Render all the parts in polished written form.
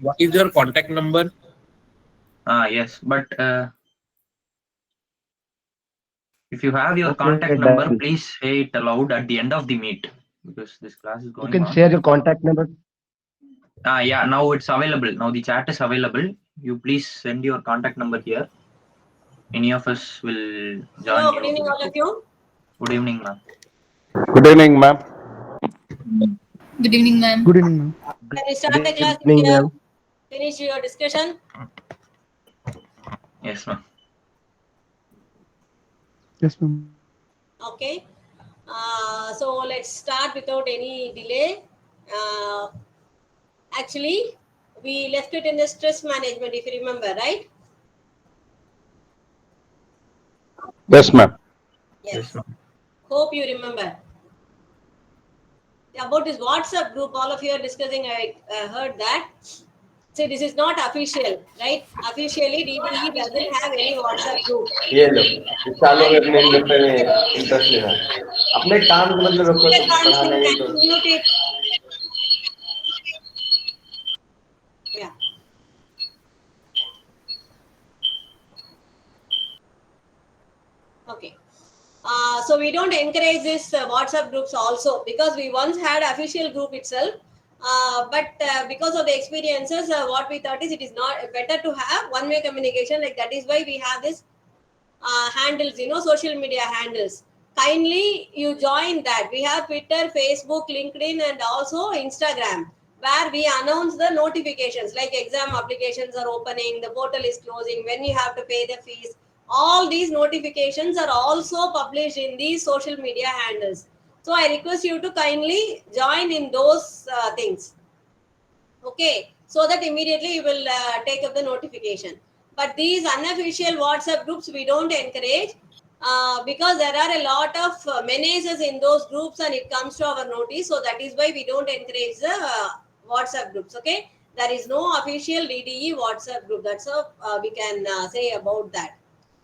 What is your contact number? Yes, but if you have your Okay, contact done. number, please say it aloud at the end of the meet because this class is You going can on. share your contact number. Yeah, now it's available. Now the chat is available. You please send your contact number here. Any of us will join Hello, good you to evening, the all of group. you. Good evening, ma'am. Good evening, ma'am. Good evening, ma'am. Good evening, ma'am. Can we Good start the class if evening, you have ma'am. finished your discussion? Yes, ma'am. Yes, ma'am. Okay. So let's start without any delay. Uh, Actually, we left it in the stress management, if you remember, right? Yes, ma'am. Yes, Yes. ma'am. Hope you remember. About this WhatsApp group, all of you are discussing. I heard that. See, this is not official, right? Officially, DDE doesn't have any WhatsApp group. ये लो ये चालू And करने में interest लेना अपने काम को मतलब रखो तो पढ़ाने में can तो you mute it? Yeah. Okay. So we don't encourage this WhatsApp groups also because we once had official group itself. But because of the experiences, what we thought is it is not better to have one-way communication. Like that is why we have this handles, social media handles. Kindly you join that. We have Twitter, Facebook, LinkedIn, and also Instagram, where we announce the notifications like exam applications are opening, the portal is closing, when you have to pay the fees. All these notifications are also published in these social media handles. So I request you to kindly join in those things. Okay, so that immediately you will take up the notification. But these unofficial WhatsApp groups we don't encourage because there are a lot of menaces in those groups and it comes to our notice. So that is why we don't encourage the WhatsApp groups. Okay, there is no official DDE WhatsApp group. That's all we can say about that.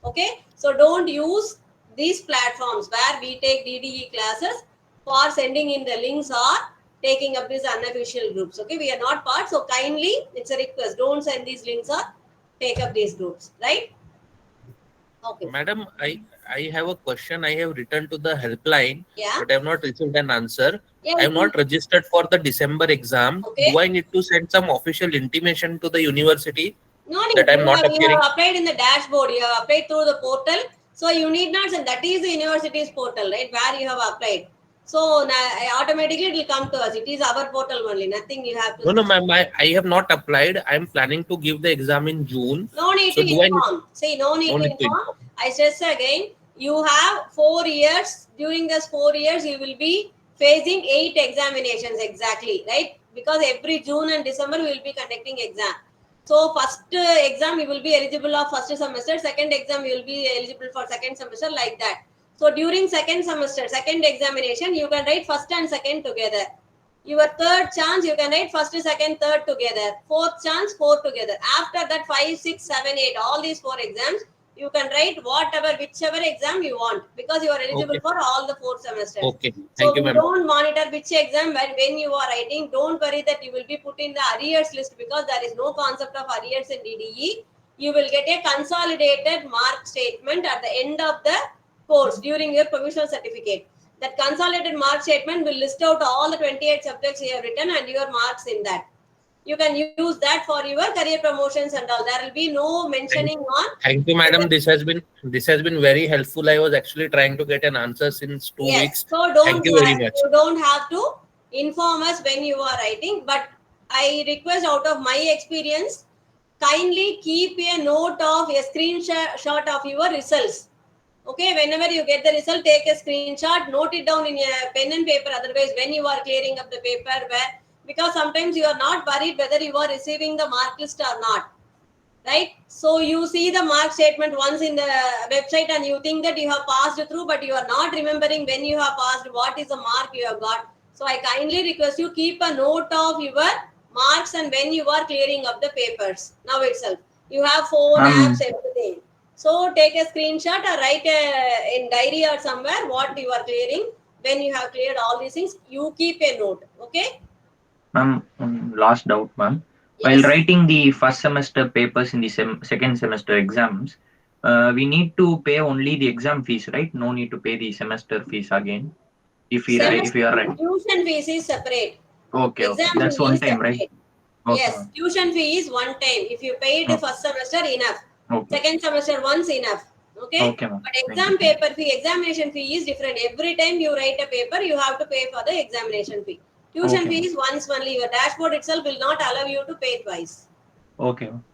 Okay, so don't use these platforms where we take DDE classes for sending in the links or taking up these unofficial groups. Okay, we are not part, so kindly it's a request, don't send these links or take up these groups, right? Okay. Madam, I have a question. I have written to the helpline, Yeah. but I have not received an answer. Yeah, I am not registered for the December exam. Okay. Do I need to send some official intimation to the university No need. that I am not You appearing? have applied in the dashboard. You have applied through the portal. So you need not send. That is the university's portal, right? Where you have applied. So automatically it will come to us. It is our portal only. Nothing you have to. No, ma'am. I have not applied. I am planning to give the exam in June. No need So to do I need? inform. See, no need No to need to inform. inform. I stress again. You have 4 years. During those 4 years, you will be facing 8 examinations exactly, right? Because every June and December we will be conducting exam. So first exam you will be eligible of first semester. Second exam you will be eligible for second semester, like that. So during second semester, second examination, you can write first and second together. Your third chance, you can write first, second, third together. Fourth chance, four together. After that, 5, 6, 7, 8, all these 4 exams, you can write whichever exam you want because you are eligible Okay. for all the 4 semesters. Okay. So Thank you, we ma'am. don't monitor which exam when you are writing. Don't worry that you will be put in the arrears list because there is no concept of arrears in DDE. You will get a consolidated mark statement at the end of the course during your provisional certificate. That consolidated mark statement will list out all the 28 subjects you have written and your marks in that. You can use that for your career promotions and all. There will be no mentioning on. Thank you, madam. This has been very helpful. I was actually trying to get an answer since 2 Yes. weeks. So don't Thank you very much. You don't have to inform us when you are writing, but I request out of my experience, kindly keep a note of a screenshot of your results. Okay, whenever you get the result, take a screenshot, note it down in a pen and paper. Otherwise, when you are clearing up the paper, because sometimes you are not worried whether you are receiving the mark list or not, right? So you see the mark statement once in the website and you think that you have passed through, but you are not remembering when you have passed, what is the mark you have got. So I kindly request you keep a note of your marks and when you are clearing up the papers now itself. You have phone apps, everything. So take a screenshot or write in diary or somewhere what you are clearing. When you have cleared all these things, you keep a note. Okay? Ma'am, last doubt, ma'am. While Yes. writing the first semester papers in the second semester exams, we need to pay only the exam fees, right? No need to pay the semester fees again. If we are right. Tuition fees is separate. Okay, Exam that's fee one is time, right? separate. Okay, Yes, ma'am. tuition fee is one time. If you paid the Okay. first semester, enough. Okay. Second semester once, enough. Okay. Okay, ma'am. But Thank exam you. paper fee, examination fee is different. Every time you write a paper, you have to pay for the examination fee. Tuition Okay, fee ma'am. is once only. Your dashboard itself will not allow you to pay twice. Okay, ma'am.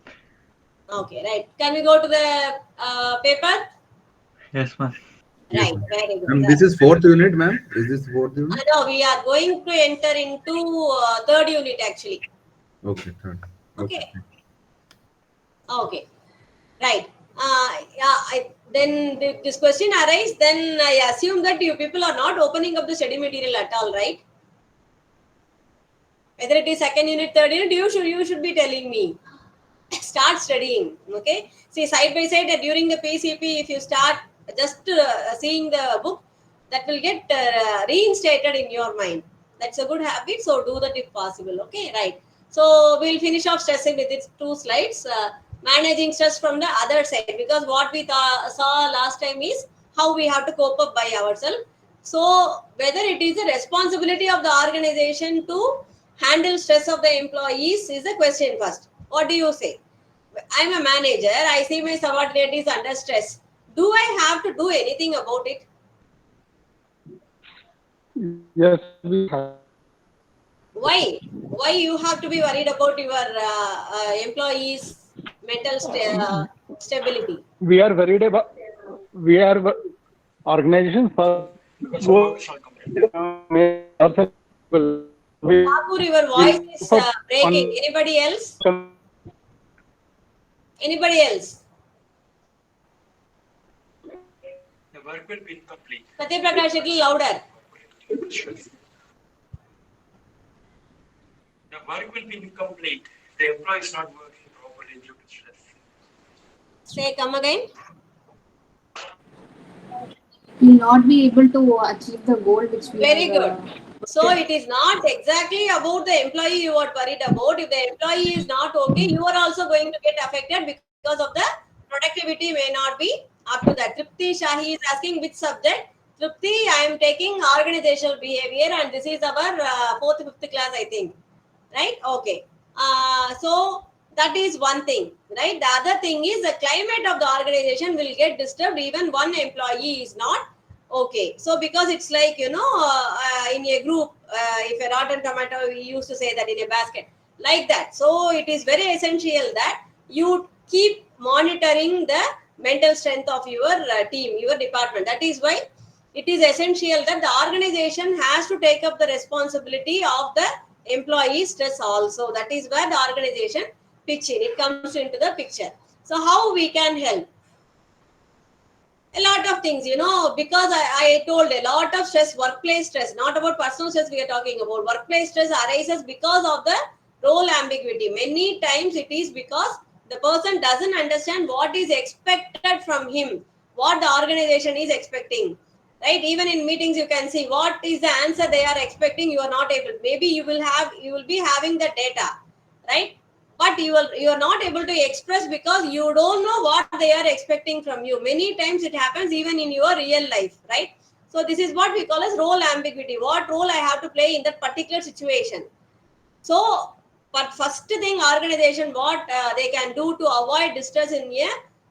Okay, right. Can we go to the paper? Yes, ma'am. Yes, Right, ma'am. very good. Ma'am, this is fourth unit, ma'am. Is this fourth unit? No, we are going to enter into third unit actually. Okay, third. Okay. Okay. Okay, right. Then this question arises, then I assume that you people are not opening up the study material at all, right? Whether it is second unit, third unit, you should be telling me. Start studying, okay? See, side by side, during the PCP, if you start just seeing the book, that will get reinstated in your mind. That's a good habit, so do that if possible, okay? Right. So we'll finish off stressing with its 2 slides. Managing stress from the other side, because what we saw last time is how we have to cope up by ourselves. So whether it is the responsibility of the organization to handle stress of the employees is a question first. What do you say? I'm a manager, I see my subordinate is under stress. Do I have to do anything about it? Yes, we have. Why? Why you have to be worried about your employees' mental stability? We are worried about. We are organizations for. Thakur, your voice is breaking. Anybody else? Anybody else? The work will be incomplete. Satya Prakash, a little louder. The work will be incomplete. The employee is not working properly due to stress. Say, come again. Will not be able to achieve the goal which we Very are, good. So it is not exactly about the employee you are worried about. If the employee is not okay, you are also going to get affected because of the productivity may not be up to that. Tripti Shahi is asking which subject. Tripti, I am taking organizational behavior and this is our 4th, 5th class, I think. Right? Okay. So that is one thing, right? The other thing is the climate of the organization will get disturbed even one employee is not okay. So because it's like, in a group, if a rotten tomato, we used to say that in a basket, like that. So it is very essential that you keep monitoring the mental strength of your team, your department. That is why it is essential that the organization has to take up the responsibility of the employee stress also. That is where the organization pitch in. It comes into the picture. So how we can help? A lot of things, because I told a lot of stress, workplace stress, not about personal stress we are talking about. Workplace stress arises because of the role ambiguity. Many times it is because the person doesn't understand what is expected from him, what the organization is expecting. Right? Even in meetings, you can see what is the answer they are expecting. You are not able. Maybe you will be having the data, right? But you are not able to express because you don't know what they are expecting from you. Many times it happens even in your real life, right? So this is what we call as role ambiguity. What role I have to play in that particular situation? So, but first thing, organization what they can do to avoid distress in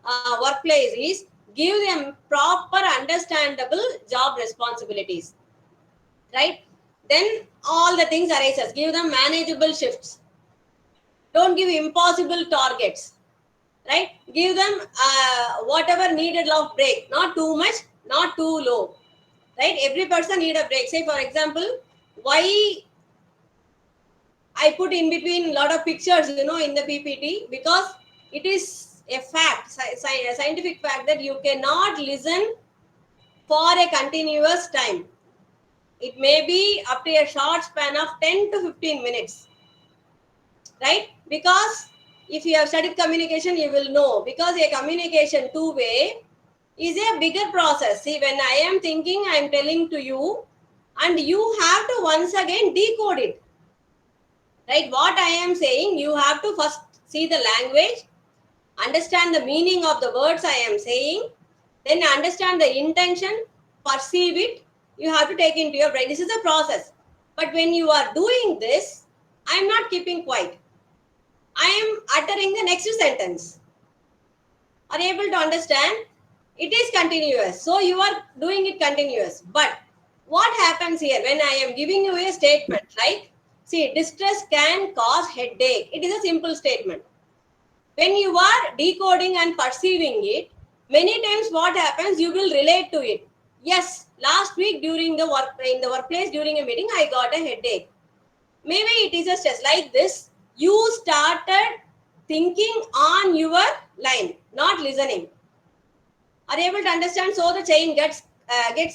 a workplace is give them proper understandable job responsibilities, right? Then all the things arises. Give them manageable shifts. Don't give impossible targets, right? Give them whatever needed of break, not too much, not too low, right? Every person need a break. Say for example, why I put in between a lot of pictures, in the PPT, because it is a fact, a scientific fact that you cannot listen for a continuous time. It may be up to a short span of 10 to 15 minutes, right? Because if you have studied communication, you will know, because a communication two-way is a bigger process. See, when I am thinking, I am telling to you, and you have to once again decode it. right? What I am saying, you have to first see the language, understand the meaning of the words I am saying, then understand the intention, perceive it. You have to take into your brain. This is a process. But when you are doing this, I am not keeping quiet. I am uttering the next sentence. Are you able to understand? It is continuous. So you are doing it continuous. But what happens here when I am giving you a statement like, see, distress can cause headache. It is a simple statement. When you are decoding and perceiving it, many times what happens, you will relate to it. Yes, last week during the workplace during a meeting, I got a headache. Maybe it is a stress like this. You started thinking on your line, not listening. Are you able to understand? So the chain gets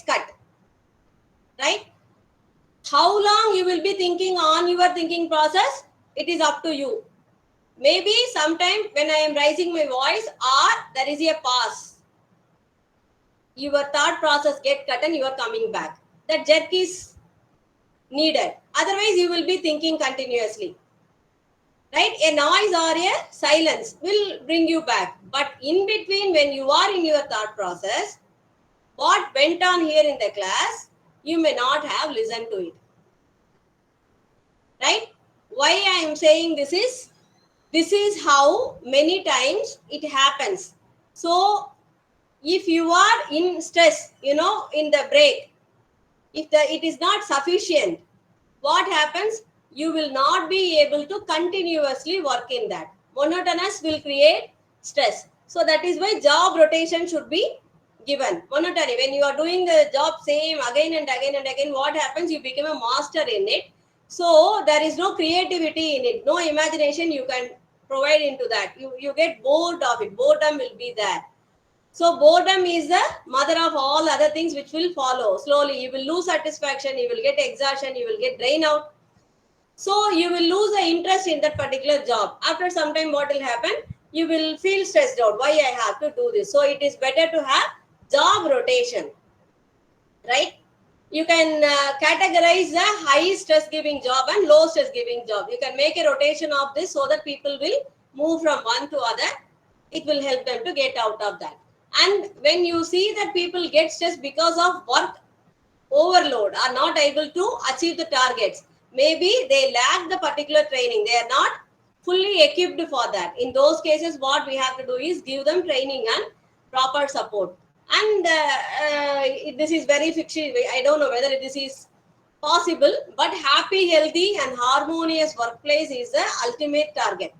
cut, right? How long you will be thinking on your thinking process? It is up to you. Maybe sometime when I am raising my voice or there is a pause, your thought process get cut and you are coming back. That jerk is needed. Otherwise, you will be thinking continuously. Right? A noise or a silence will bring you back. But in between, when you are in your thought process, what went on here in the class, you may not have listened to it. Right? Why I am saying this is how many times it happens. So if you are in stress, in the break, if it is not sufficient, what happens? You will not be able to continuously work in that. Monotonous will create stress. So that is why job rotation should be given. Monotony, when you are doing the job same again and again and again, what happens? You become a master in it. So there is no creativity in it, no imagination you can provide into that. You get bored of it. Boredom will be there. So boredom is the mother of all other things which will follow. Slowly you will lose satisfaction, you will get exhaustion, you will get drained out. So you will lose the interest in that particular job. After some time what will happen? You will feel stressed out. Why I have to do this? So it is better to have job rotation. Right? You can categorize the high stress giving job and low stress giving job. You can make a rotation of this so that people will move from one to other. It will help them to get out of that. And when you see that people get stressed because of work overload, are not able to achieve the targets, maybe they lack the particular training, they are not fully equipped for that. In those cases, what we have to do is give them training and proper support. And this is very fictional. I don't know whether this is possible, but happy, healthy and harmonious workplace is the ultimate target.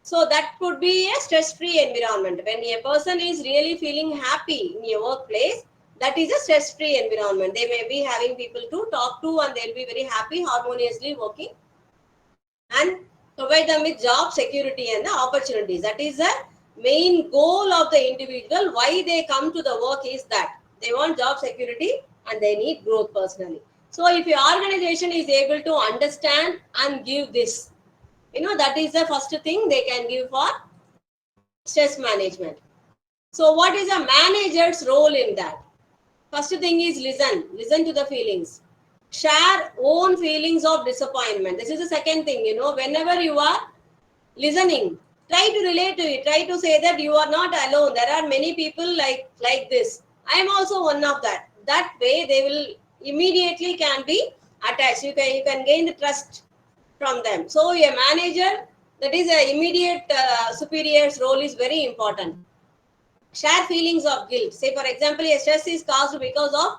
So that could be a stress-free environment. When a person is really feeling happy in your workplace, that is a stress-free environment. They may be having people to talk to and they'll be very happy, harmoniously working, and provide them with job security and the opportunities. That is the main goal of the individual. Why they come to the work is that they want job security and they need growth personally. So if your organization is able to understand and give this, that is the first thing they can give for stress management. So what is a manager's role in that? First thing is listen to the feelings, share own feelings of disappointment. This is the second thing. Whenever you are listening, try to relate to it, try to say that you are not alone, there are many people like this. I am also one of that way they will immediately can be attached. You can gain the trust from them. So a manager, that is a immediate superior's role, is very important. Share feelings of guilt. Say for example, a stress is caused because of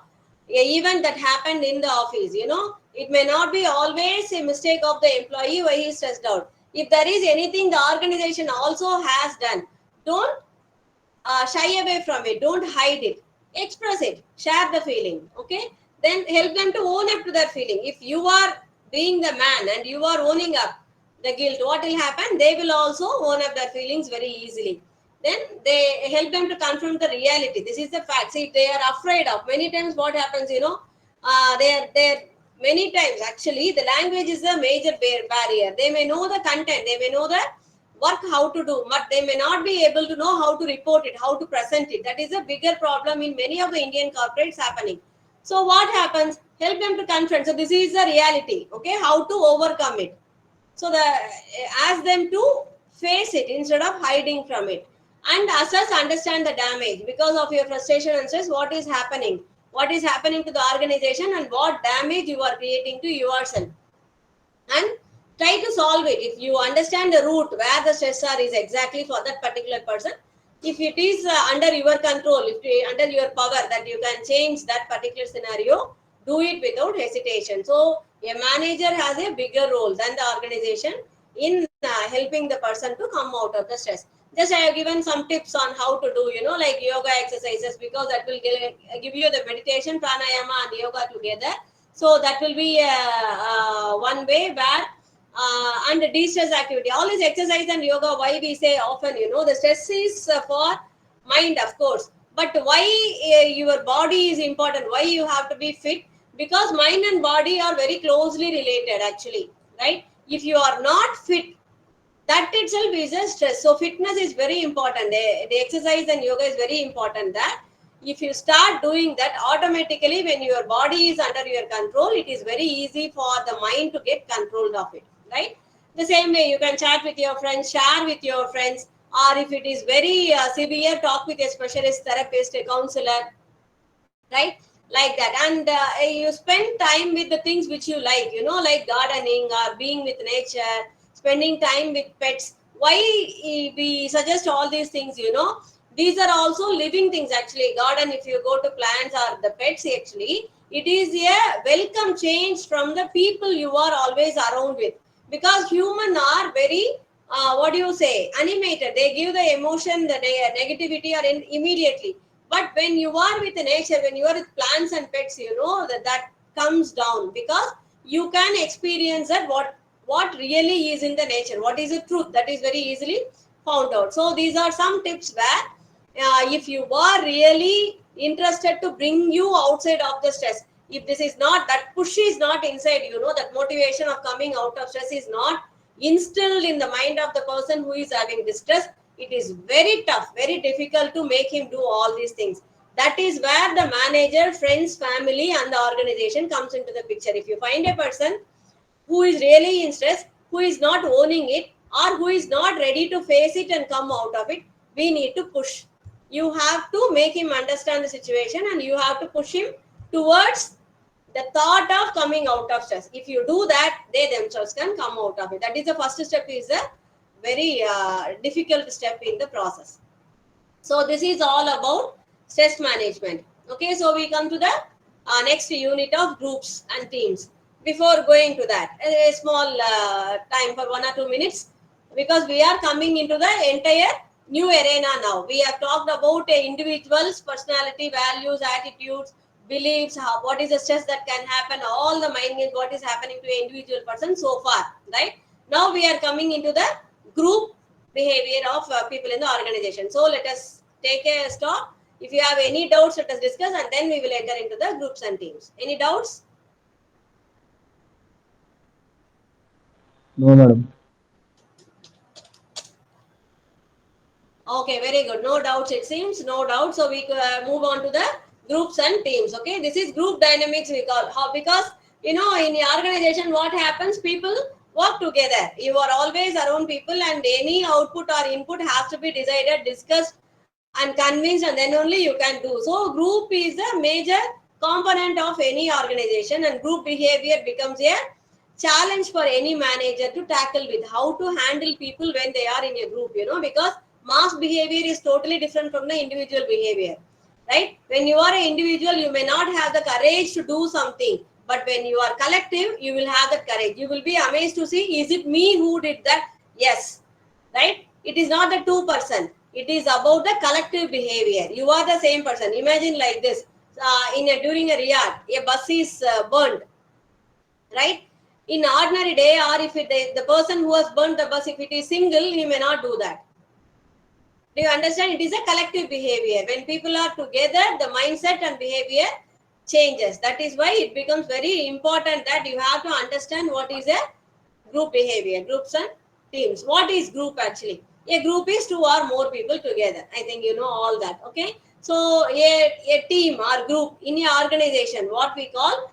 a event that happened in the office. It may not be always a mistake of the employee why he is stressed out. If there is anything the organization also has done, don't shy away from it, don't hide it, express it, share the feeling. Okay, then help them to own up to that feeling. If you are being the man and you are owning up the guilt, what will happen? They will also own up their feelings very easily. Then they help them to confront the reality. This is the fact. See, if they are afraid of, many times what happens, they're many times actually the language is a major barrier. They may know the content, they may know the work how to do, but they may not be able to know how to report it, how to present it. That is a bigger problem in many of the Indian corporates happening. So what happens? Help them to confront. So this is the reality. Okay, how to overcome it. So ask them to face it instead of hiding from it, and assess, understand the damage because of your frustration and stress. What is happening? What is happening to the organization, and what damage you are creating to yourself, and try to solve it. If you understand the root where the stressor is exactly for that particular person, if it is under your control, if it, under your power that you can change that particular scenario, do it without hesitation. So a manager has a bigger role than the organization in helping the person to come out of the stress. Just I have given some tips on how to do, like yoga exercises, because that will give you the meditation, pranayama and yoga together. So that will be one way where and de-stress activity. All is exercise and yoga. Why we say often, the stress is for mind, of course. But why your body is important? Why you have to be fit? Because mind and body are very closely related, actually, right? If you are not fit, that itself is a stress. So fitness is very important. The exercise and yoga is very important. That if you start doing that, automatically when your body is under your control, it is very easy for the mind to get control of it, right? The same way you can chat with your friends, share with your friends, or if it is very severe, talk with a specialist, therapist, a counselor, right? Like that. And you spend time with the things which you like, like gardening or being with nature, spending time with pets. Why we suggest all these things, these are also living things, actually. Garden, if you go to plants or the pets, actually it is a welcome change from the people you are always around with, because human are very what do you say, animated. They give the emotion, the negativity or immediately. But when you are with nature, when you are with plants and pets, that comes down, because you can experience that what really is in the nature, what is the truth, that is very easily found out. So these are some tips where if you are really interested to bring you outside of the stress, if this is not, that push is not inside, that motivation of coming out of stress is not instilled in the mind of the person who is having this stress, it is very tough, very difficult to make him do all these things. That is where the manager, friends, family and the organization comes into the picture. If you find a person who is really in stress, who is not owning it, or who is not ready to face it and come out of it, we need to push. You have to make him understand the situation, and you have to push him towards the thought of coming out of stress. If you do that, they themselves can come out of it. That is the first step, is a very difficult step in the process. So this is all about stress management. Okay, so we come to the next unit of groups and teams. Before going to that, a small time for 1 or 2 minutes, because we are coming into the entire new arena now. We have talked about a individual's personality, values, attitudes, beliefs, what is the stress that can happen, all the mind games, what is happening to an individual person so far, right? Now we are coming into the group behavior of people in the organization. So let us take a stop. If you have any doubts, let us discuss, and then we will enter into the groups and teams. Any doubts? No, madam. Okay, very good. No doubts, it seems. No doubt. So we move on to the groups and teams. Okay, this is group dynamics we call. How? Because in the organization, what happens? People work together. You are always around people, and any output or input has to be decided, discussed, and convinced, and then only you can do. So group is a major component of any organization, and group behavior becomes a challenge for any manager to tackle with how to handle people when they are in a group, because mass behavior is totally different from the individual behavior, right? When you are an individual, you may not have the courage to do something, but when you are collective, you will have that courage. You will be amazed to see, is it me who did that? Yes, right? It is not the two person, it is about the collective behavior. You are the same person. Imagine like this, during a riyad, a bus is burned, right? In ordinary day, or if the person who has burnt the bus, if it is single, he may not do that. Do you understand? It is a collective behavior. When people are together, the mindset and behavior changes. That is why it becomes very important that you have to understand what is a group behavior, groups and teams. What is group actually? A group is two or more people together. I think you know all that. Okay. So a team or group in an organization, what we call,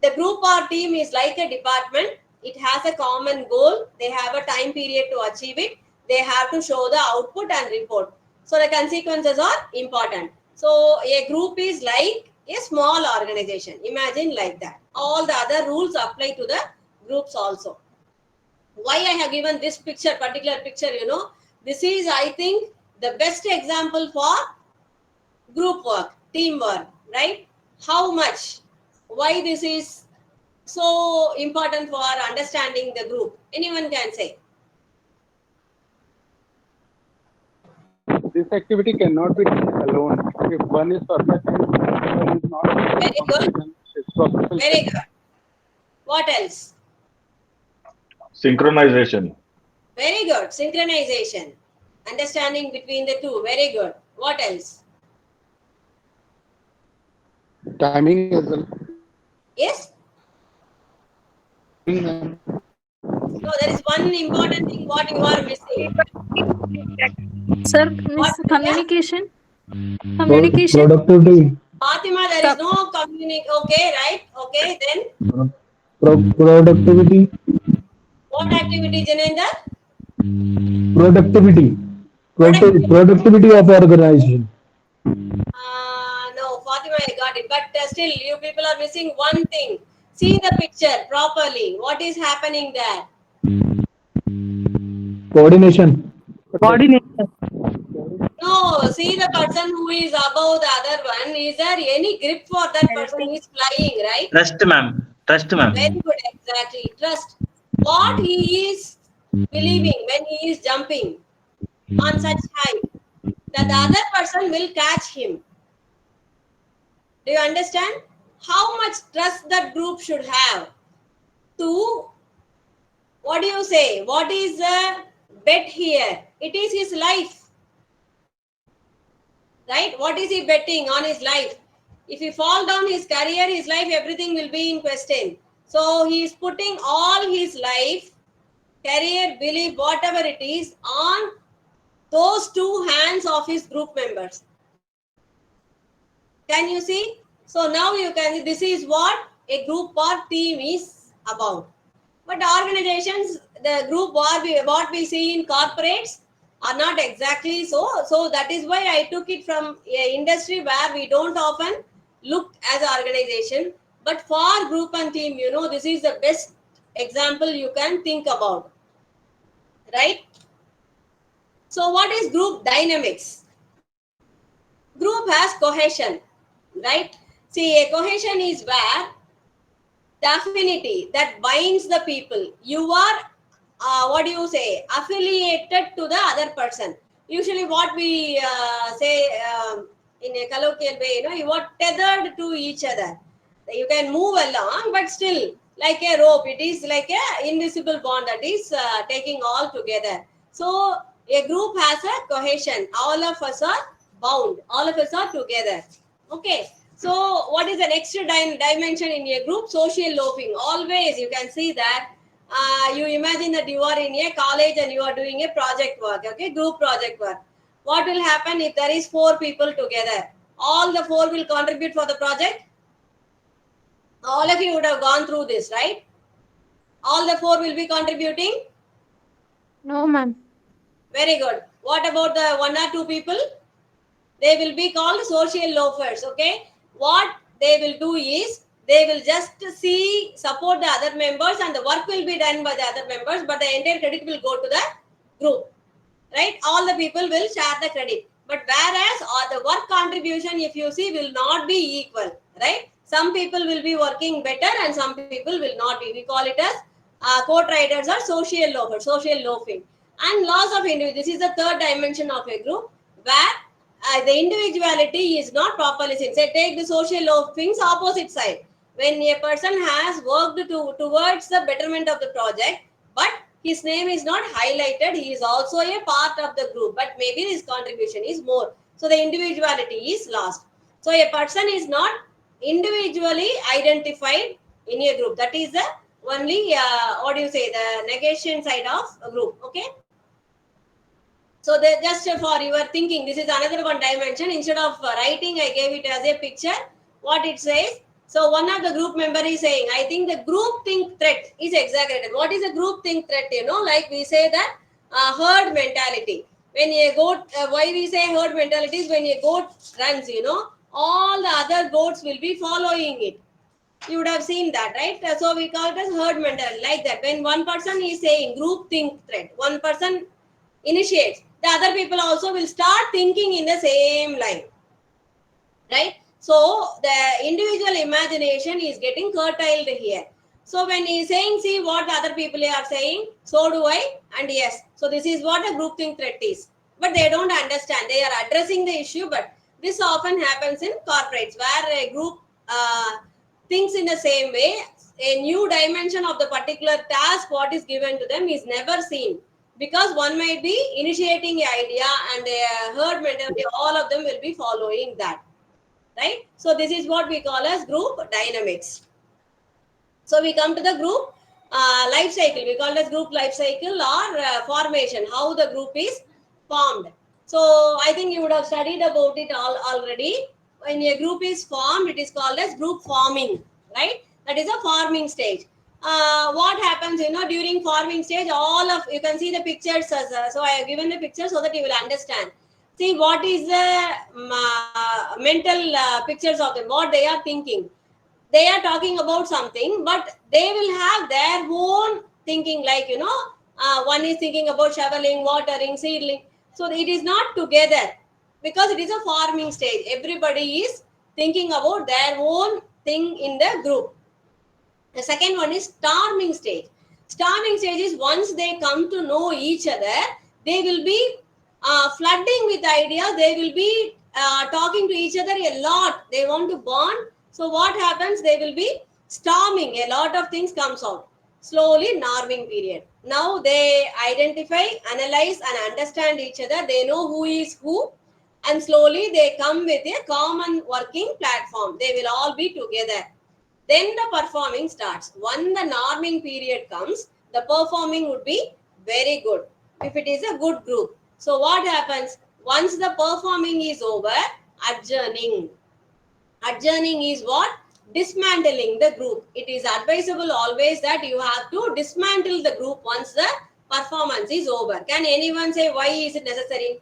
the group or team is like a department. it has a common goal. They have a time period to achieve it. They have to show the output and report. So the consequences are important. So a group is like a small organization. Imagine like that. All the other rules apply to the groups also. Why I have given this picture, particular picture, this is, I think, the best example for group work, teamwork, right? How much, why this is so important for understanding the group? Anyone can say. This activity cannot be done alone. If one is perfect and one is not, Very good. it's process. Very good. What else? Synchronization. Very good. Synchronization. Understanding between the two. Very good. What else? Timing as well. Yes? No, there is one important thing what you are missing. Sir, What? miss, communication. Communication. Productivity. Fatima, there is no communication. Okay, right? Okay, then Productivity. what activity, Janendra? Productivity. Productivity. Productivity of organization. No, Fatima, I got it. But still, you people are missing one thing. See the picture properly. What is happening there? Coordination. No, see the person who is above the other one. Is there any grip for that person who is flying, right? Trust, ma'am. Trust, ma'am. Very good, exactly. Trust. What he is believing when he is jumping on such height, that the other person will catch him. Do you understand? How much trust that group should have to, what do you say? What is the bet here? It is his life. Right? What is he betting on his life? If he fall down his career, his life, everything will be in question. So he is putting all his life, career, belief, whatever it is, on those two hands of his group members. Can you see? So now you can see this is what a group or team is about. But organizations, the group what we see in corporates are not exactly so. So that is why I took it from an industry where we don't often look as an organization. But for group and team, this is the best example you can think about. Right? So what is group dynamics? Group has cohesion. Right? See, a cohesion is where the affinity that binds the people. You are what do you say, affiliated to the other person. Usually what we say in a colloquial way, you are tethered to each other. You can move along, but still like a rope, it is like a invisible bond that is taking all together. So a group has a cohesion. All of us are bound. All of us are together. Okay. So what is the next dimension in a group? Social loafing. Always you can see that you imagine that you are in a college and you are doing a project work, okay, group project work. What will happen if there is 4 people together? All the 4 will contribute for the project. All of you would have gone through this, right? All the 4 will be contributing. No, ma'am. Very good. What about the 1 or 2 people? They will be called social loafers. Okay, what they will do is they will just support the other members, and the work will be done by the other members, but the entire credit will go to the group, right? All the people will share the credit, but whereas the work contribution, if you see, will not be equal, right? Some people will be working better and some people will not be. We call it as co-traders or social loafers, social loafing. And loss of individual. This is the third dimension of a group where the individuality is not properly seen. Say, take the social loafing's opposite side. When a person has worked towards the betterment of the project, but his name is not highlighted, he is also a part of the group, but maybe his contribution is more. So the individuality is lost. So a person is not individually identified in a group. That is the only, what do you say, the negation side of a group. Okay. So just for your thinking, this is another one dimension. Instead of writing, I gave it as a picture. What it says, So one of the group member is saying, I think the group think threat is exaggerated. What is a group think threat? Like we say that herd mentality. When a goat, why we say herd mentality is when a goat runs, all the other goats will be following it. You would have seen that, right? So we call it as herd mentality, like that. When one person is saying group think threat, one person initiates, the other people also will start thinking in the same line, right? So the individual imagination is getting curtailed here. So when he is saying, see what the other people are saying, so do I, and yes, so this is what a group think threat is. But they don't understand, they are addressing the issue, but this often happens in corporates where a group thinks in the same way. A new dimension of the particular task what is given to them is never seen, because one might be initiating an idea and a herd mentality, all of them will be following that, right? So this is what we call as group dynamics. So we come to the group life cycle. We call it as group life cycle or formation, how the group is formed. So I think you would have studied about it all already. When a group is formed, it is called as group forming, right? That is a forming stage. What happens, during forming stage, all of you can see the pictures. So I have given the picture so that you will understand. See what is the mental pictures of them, what they are thinking. They are talking about something, but they will have their own thinking, like one is thinking about shoveling, watering, seedling. So it is not together, because it is a forming stage. Everybody is thinking about their own thing in the group. The second one is storming stage. Storming stage is once they come to know each other, they will be flooding with ideas. They will be talking to each other a lot. They want to bond. So what happens? They will be storming. A lot of things comes out. Slowly, norming period. Now they identify, analyze, and understand each other. They know who is who, and slowly they come with a common working platform. They will all be together. Then the performing starts. When the norming period comes, the performing would be very good if it is a good group. So what happens? Once the performing is over, adjourning. Adjourning is what? Dismantling the group. It is advisable always that you have to dismantle the group once the performance is over. Can anyone say why is it necessary?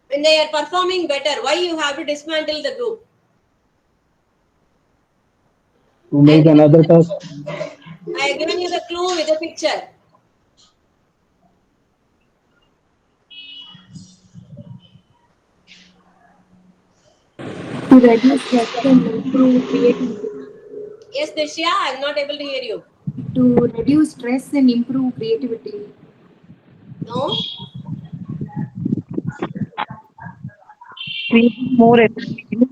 When they are performing better, why you have to dismantle the group? To make another task. I have given you the clue with a picture. To reduce stress and improve creativity. Yes, Dishya, I'm not able to hear you. To reduce stress and improve creativity. No? Creating more efficient.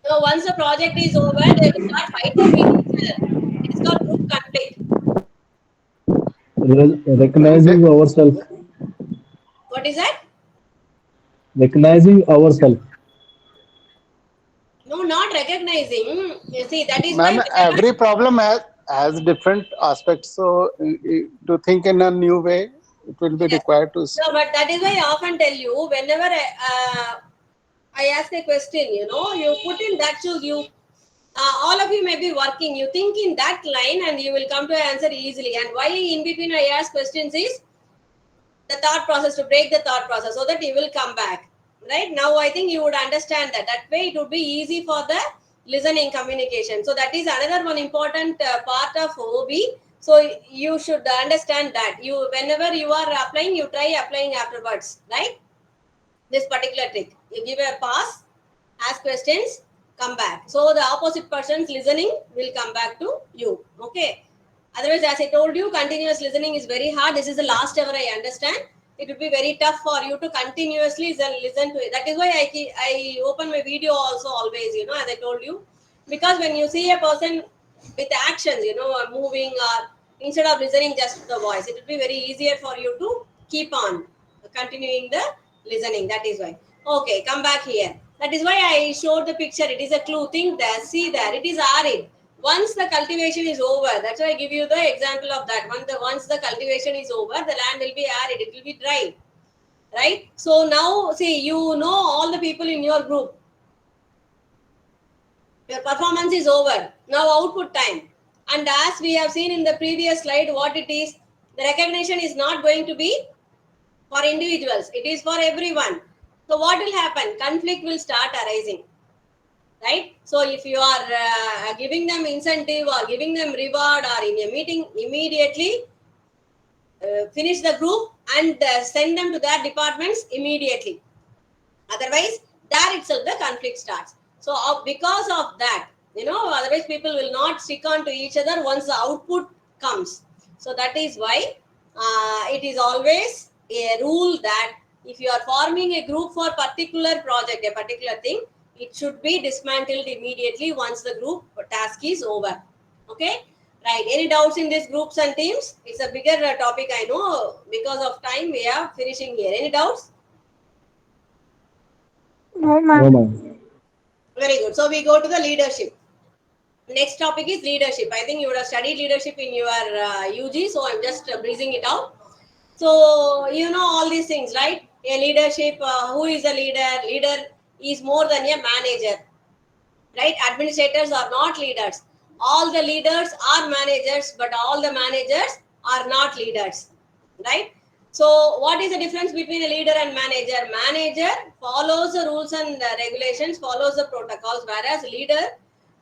No, once the project is over, they will start fighting with each other. It is called group conflict. Recognizing ourselves. What is that? Recognizing ourselves. No, not recognizing. You see, that is why Ma'am, whenever. every problem has different aspects. So to think in a new way, it will be Yes. required to. No, but that is why I often tell you, whenever I ask a question, you put in that shoes, all of you may be working, you think in that line and you will come to an answer easily. And why in between I ask questions is the thought process, to break the thought process so that you will come back. Right now, I think you would understand that. That way, it would be easy for the listening communication. So that is another one important part of OB. So you should understand that. You, whenever you are applying, you try applying afterwards, right? This particular trick. You give a pause, ask questions, come back. So the opposite person's listening will come back to you. Okay. Otherwise, as I told you, continuous listening is very hard. This is the last ever I understand. It would be very tough for you to continuously listen to it. That is why I open my video also always, as I told you. Because when you see a person with actions, moving or instead of listening just the voice, it will be very easier for you to keep on continuing the listening. That is why. Okay, come back here. That is why I showed the picture. It is a clue. Think there, see there. It is arid. Once the cultivation is over, that's why I give you the example of that. Once the cultivation is over, the land will be arid. It will be dry, right? So now, see, you know all the people in your group. Your performance is over. Now output time. And as we have seen in the previous slide, what it is, the recognition is not going to be for individuals. It is for everyone. So what will happen? Conflict will start arising. Right? So if you are giving them incentive or giving them reward or in a meeting, immediately finish the group and send them to their departments immediately. Otherwise, there itself the conflict starts. So because of that, otherwise people will not stick on to each other once the output comes. So that is why it is always a rule that if you are forming a group for particular project, a particular thing, it should be dismantled immediately once the group task is over. Okay, right? Any doubts in these groups and teams? It's a bigger topic, I know. Because of time, we are finishing here. Any doubts? No, No, ma'am. ma'am. Very good. So we go to the leadership. Next topic is leadership. I think you would have studied leadership in your UG, so I'm just breezing it out. So you know all these things, right? A leadership. Who is a leader? Leader is more than a manager, right? Administrators are not leaders. All the leaders are managers, but all the managers are not leaders, right? So what is the difference between a leader and manager? Manager follows the rules and regulations, follows the protocols, whereas leader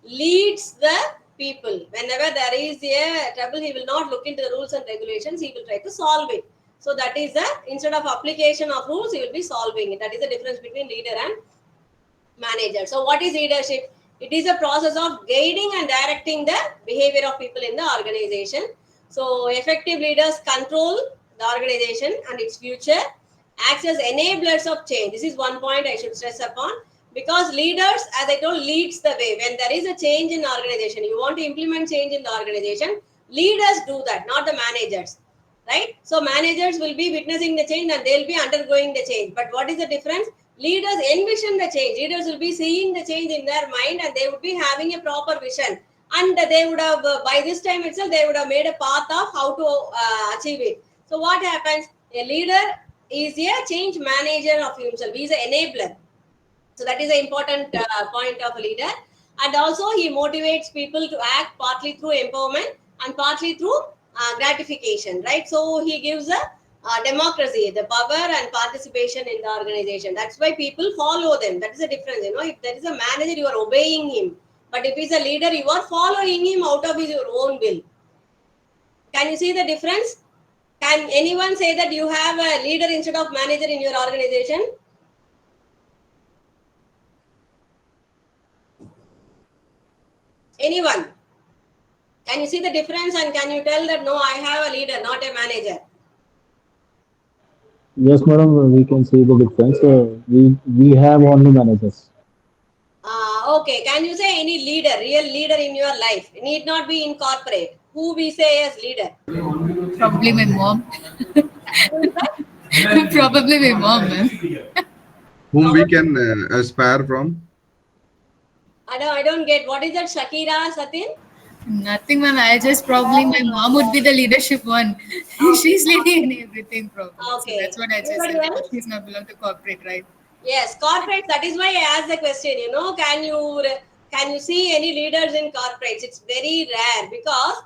leads the people. Whenever there is a trouble, he will not look into the rules and regulations, he will try to solve it. So that is the, instead of application of rules, he will be solving it. That is the difference between leader and manager. So what is leadership? It is a process of guiding and directing the behavior of people in the organization. So effective leaders control the organization and its future, acts as enablers of change. This is one point I should stress upon, because leaders, as I told, leads the way. When there is a change in the organization, you want to implement change in the organization, leaders do that, not the managers, right? So managers will be witnessing the change and they'll be undergoing the change. But what is the difference? Leaders envision the change. Leaders will be seeing the change in their mind and they would be having a proper vision. And they would have, by this time itself, they would have made a path of how to achieve it. So what happens? A leader is a change manager of himself. He is an enabler. So that is an important point of a leader. And also he motivates people to act partly through empowerment and partly through gratification, right? So he gives a democracy, the power and participation in the organization. That's why people follow them. That is the difference. If there is a manager, you are obeying him. But if he's a leader, you are following him out of your own will. Can you see the difference? Can anyone say that you have a leader instead of manager in your organization? Anyone? Can you see the difference and can you tell that no, I have a leader, not a manager? Yes, madam, we can see the difference. We have only managers. Okay, can you say any leader, real leader in your life? It need not be in corporate. Who we say as leader? Probably my mom. Probably my mom, ma'am. Whom we can aspire from? I don't get, what is that, Shakira, Satin? Nothing, ma'am. I just probably my mom would be the leadership one. She's leading in everything, probably. So Okay. that's what I just Anybody said. else? She's not belong to corporate, right? Yes, corporates. That is why I asked the question. Can you see any leaders in corporates? It's very rare because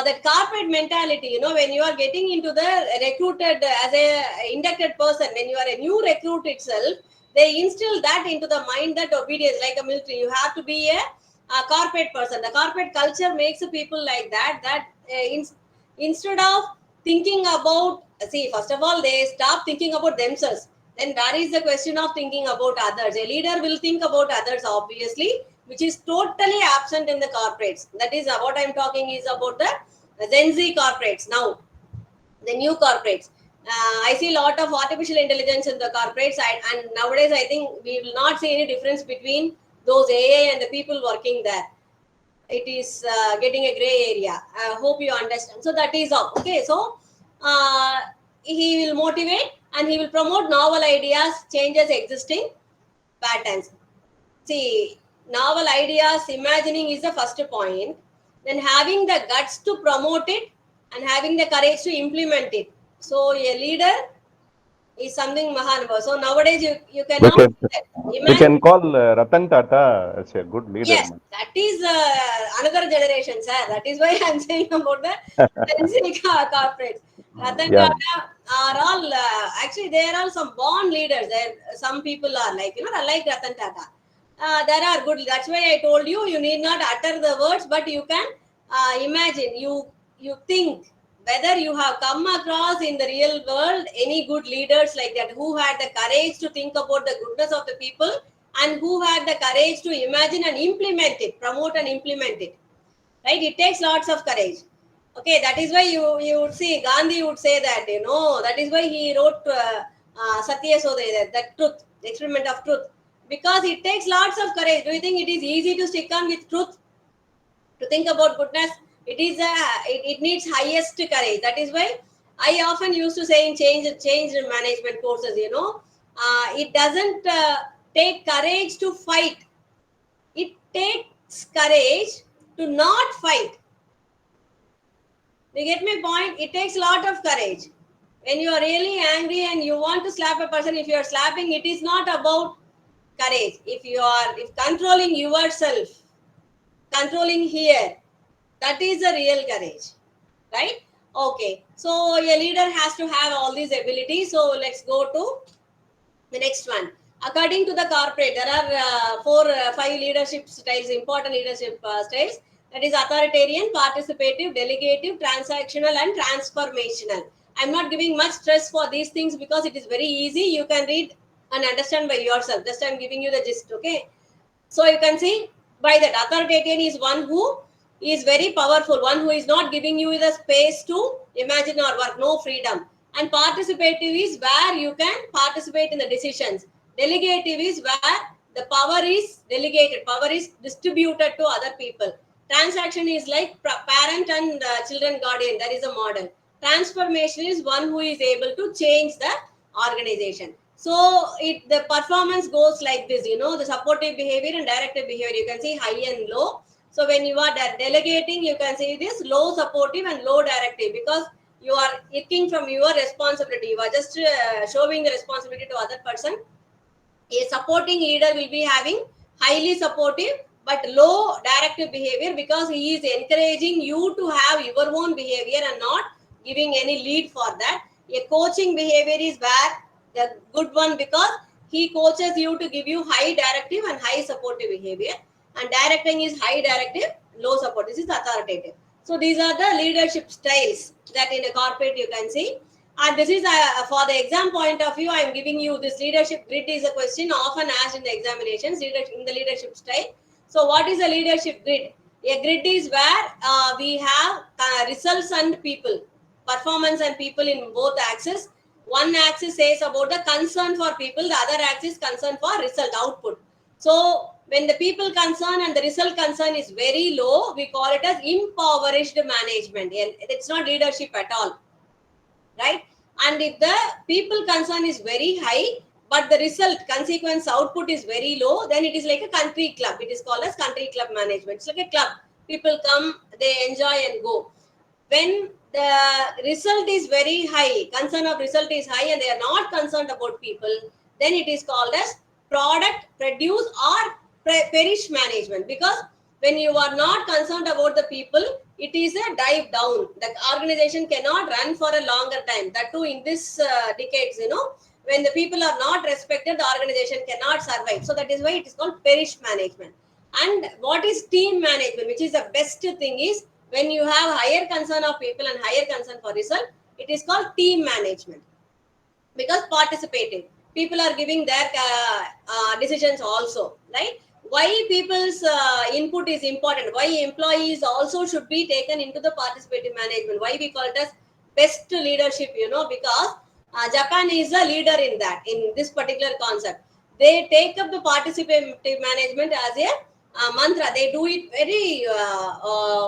that corporate mentality. When you are getting into the recruited as a inducted person, when you are a new recruit itself, they instill that into the mind that obedience, like a military, you have to be a corporate person. The corporate culture makes the people like that. Instead of thinking about, see, first of all, they stop thinking about themselves. Then there is the question of thinking about others. A leader will think about others, obviously, which is totally absent in the corporates. That is what I'm talking is about the Gen Z corporates now, the new corporates. I see a lot of artificial intelligence in the corporates, and nowadays I think we will not see any difference between those AI and the people working there. It is getting a gray area. I hope you understand. So that is all. Okay, so he will motivate and he will promote novel ideas, changes existing patterns. See, novel ideas, imagining is the first point. Then having the guts to promote it and having the courage to implement it. So a leader is something Mahanubhav. So nowadays you We cannot can, we imagine. can call Ratan Tata as a good leader. Yes, that is another generation, sir. That is why I'm saying about the corporates. Ratan Yeah. Tata are all actually they are all some born leaders. There, some people are like like Ratan Tata. There are good. That's why I told you you need not utter the words, but you can imagine. You think whether you have come across in the real world any good leaders like that who had the courage to think about the goodness of the people and who had the courage to imagine and implement it, promote and implement it. Right? It takes lots of courage. Okay, that is why you would see Gandhi would say that that is why he wrote Satya Sodaya, the truth, the experiment of truth, because it takes lots of courage. Do you think it is easy to stick on with truth? To think about goodness, it needs highest courage. That is why I often used to say in change management courses, it doesn't take courage to fight, it takes courage to not fight. You get my point? It takes a lot of courage. When you are really angry and you want to slap a person, if you are slapping, it is not about courage. If controlling yourself, controlling here, that is the real courage, right? Okay, so a leader has to have all these abilities. So let's go to the next one. According to the corporate, there are five leadership styles, important leadership styles. That is authoritarian, participative, delegative, transactional, and transformational. I'm not giving much stress for these things because it is very easy. You can read and understand by yourself. Just I'm giving you the gist, okay? So you can see by that authoritarian is one who is very powerful, one who is not giving you the space to imagine or work, no freedom. And participative is where you can participate in the decisions. Delegative is where the power is delegated, power is distributed to other people. Transaction is like parent and children guardian, that is a model. Transformation is one who is able to change the organization. So the performance goes like this, the supportive behavior and directive behavior. You can see high and low. So when you are delegating, you can see this low supportive and low directive, because you are taking from your responsibility. You are just showing the responsibility to other person. A supporting leader will be having highly supportive but low directive behavior, because he is encouraging you to have your own behavior and not giving any lead for that. A coaching behavior is where the good one, because he coaches you to give you high directive and high supportive behavior, and directing is high directive, low support. This is authoritative. So these are the leadership styles that in a corporate you can see. And this is for the exam point of view, I am giving you this leadership grid is a question often asked in the examinations in the leadership style. So what is a leadership grid? A grid is where we have results and people, performance and people in both axes. One axis says about the concern for people, the other axis concern for result output. So when the people concern and the result concern is very low, we call it as impoverished management. And it's not leadership at all, right? And if the people concern is very high, but the result consequence output is very low, then it is like a country club. It is called as country club management. It's like a club. People come, they enjoy and go. When the result is very high, concern of result is high, and they are not concerned about people, then it is called as product, produce, or perish management. Because when you are not concerned about the people, it is a dive down. The organization cannot run for a longer time. That too in this decades, when the people are not respected, the organization cannot survive. So that is why it is called perish management. And what is team management, which is the best thing, is when you have higher concern of people and higher concern for result, it is called team management, because participating people are giving their decisions also, right? Why people's input is important, why employees also should be taken into the participative management, why we call it as best leadership, because Japan is a leader in that, in this particular concept. They take up the participative management as a mantra. They do it very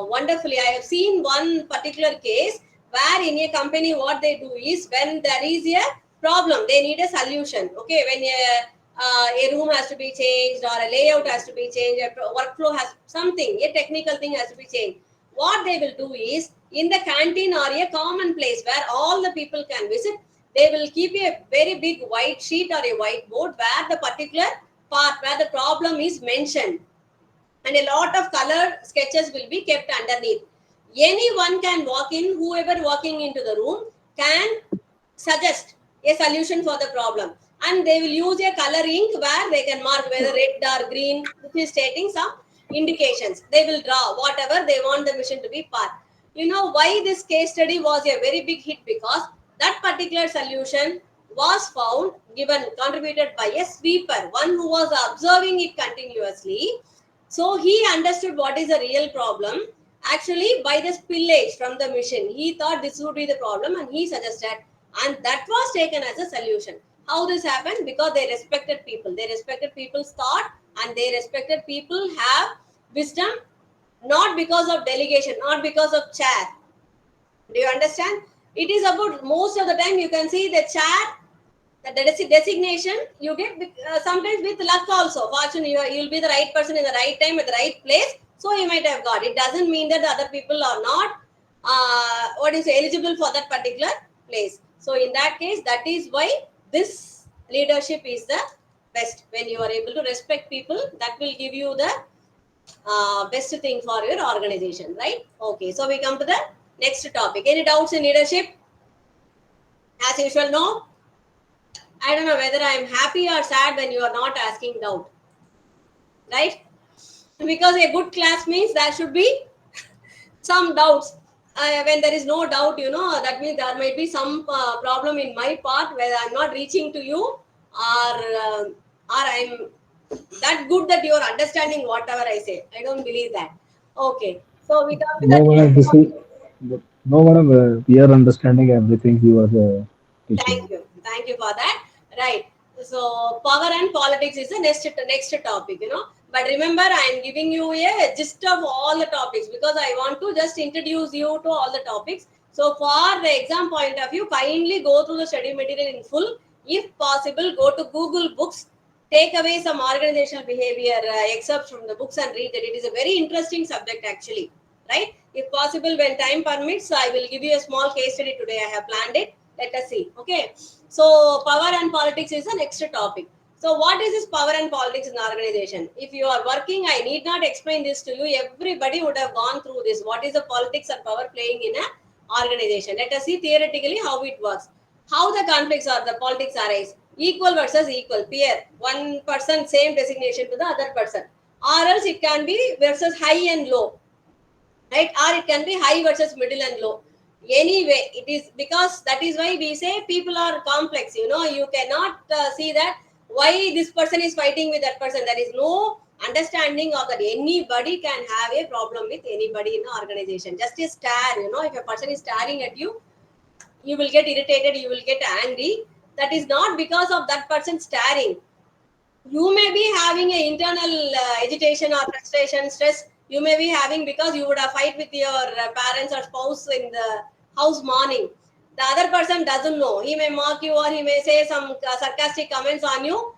wonderfully. I have seen one particular case where in a company what they do is, when there is a problem, they need a solution. Okay, when a room has to be changed, or a layout has to be changed, a workflow has something, a technical thing has to be changed, what they will do is, in the canteen or a common place where all the people can visit, They will keep a very big white sheet or a whiteboard where the particular part where the problem is mentioned, and a lot of color sketches will be kept underneath. Anyone can walk in, whoever walking into the room can suggest a solution for the problem, and they will use a color ink where they can mark whether red or green, which is stating some indications. They will draw whatever they want the mission to be part. You know why this case study was a very big hit? Because that particular solution was found, given, contributed by a sweeper, one who was observing it continuously. So he understood what is the real problem. Actually, by the spillage from the mission, he thought this would be the problem and he suggested, and that was taken as a solution. How this happened? Because they respected people. They respected people's thought, and they respected people have wisdom, not because of delegation, not because of chair. Do you understand? It is about, most of the time you can see the chair, the designation you get sometimes with luck also. Fortune, you'll be the right person in the right time at the right place, so you might have got. It doesn't mean that the other people are not eligible for that particular place. So in that case, that is why this leadership is the best. When you are able to respect people, that will give you the best thing for your organization, right? Okay, so we come to the next topic. Any doubts in leadership? As usual, no. I don't know whether I am happy or sad when you are not asking doubt, right? Because a good class means there should be some doubts. When there is no doubt, that means there might be some problem in my part where I'm not reaching to you, or I'm that good that you are understanding whatever I say. I don't believe that. Okay, so we come to No, the madam, this is no, madam. We are understanding everything you are teaching. Thank you for that. Right. So power and politics is the next topic, But remember, I am giving you a gist of all the topics because I want to just introduce you to all the topics. So for the exam point of view, kindly go through the study material in full. If possible, go to Google Books, take away some organizational behavior excerpts from the books and read that. It is a very interesting subject actually, right? If possible, when time permits, I will give you a small case study today. I have planned it. Let us see. Okay. So power and politics is the next topic. So what is this power and politics in the organization? If you are working, I need not explain this to you. Everybody would have gone through this. What is the politics and power playing in an organization? Let us see theoretically how it works. How the conflicts or the politics arise. Equal versus equal. Peer. One person, same designation to the other person. Or else it can be versus high and low. Right? Or it can be high versus middle and low. Anyway, it is because that is why we say people are complex. You cannot see that why this person is fighting with that person. There is no understanding of that. Anybody can have a problem with anybody in an organization. Just a stare, if a person is staring at you, you will get irritated, you will get angry. That is not because of that person staring. You may be having an internal agitation or frustration, stress. You may be having because you would have fight with your parents or spouse in the house morning. The other person doesn't know. He may mock you or he may say some sarcastic comments on you.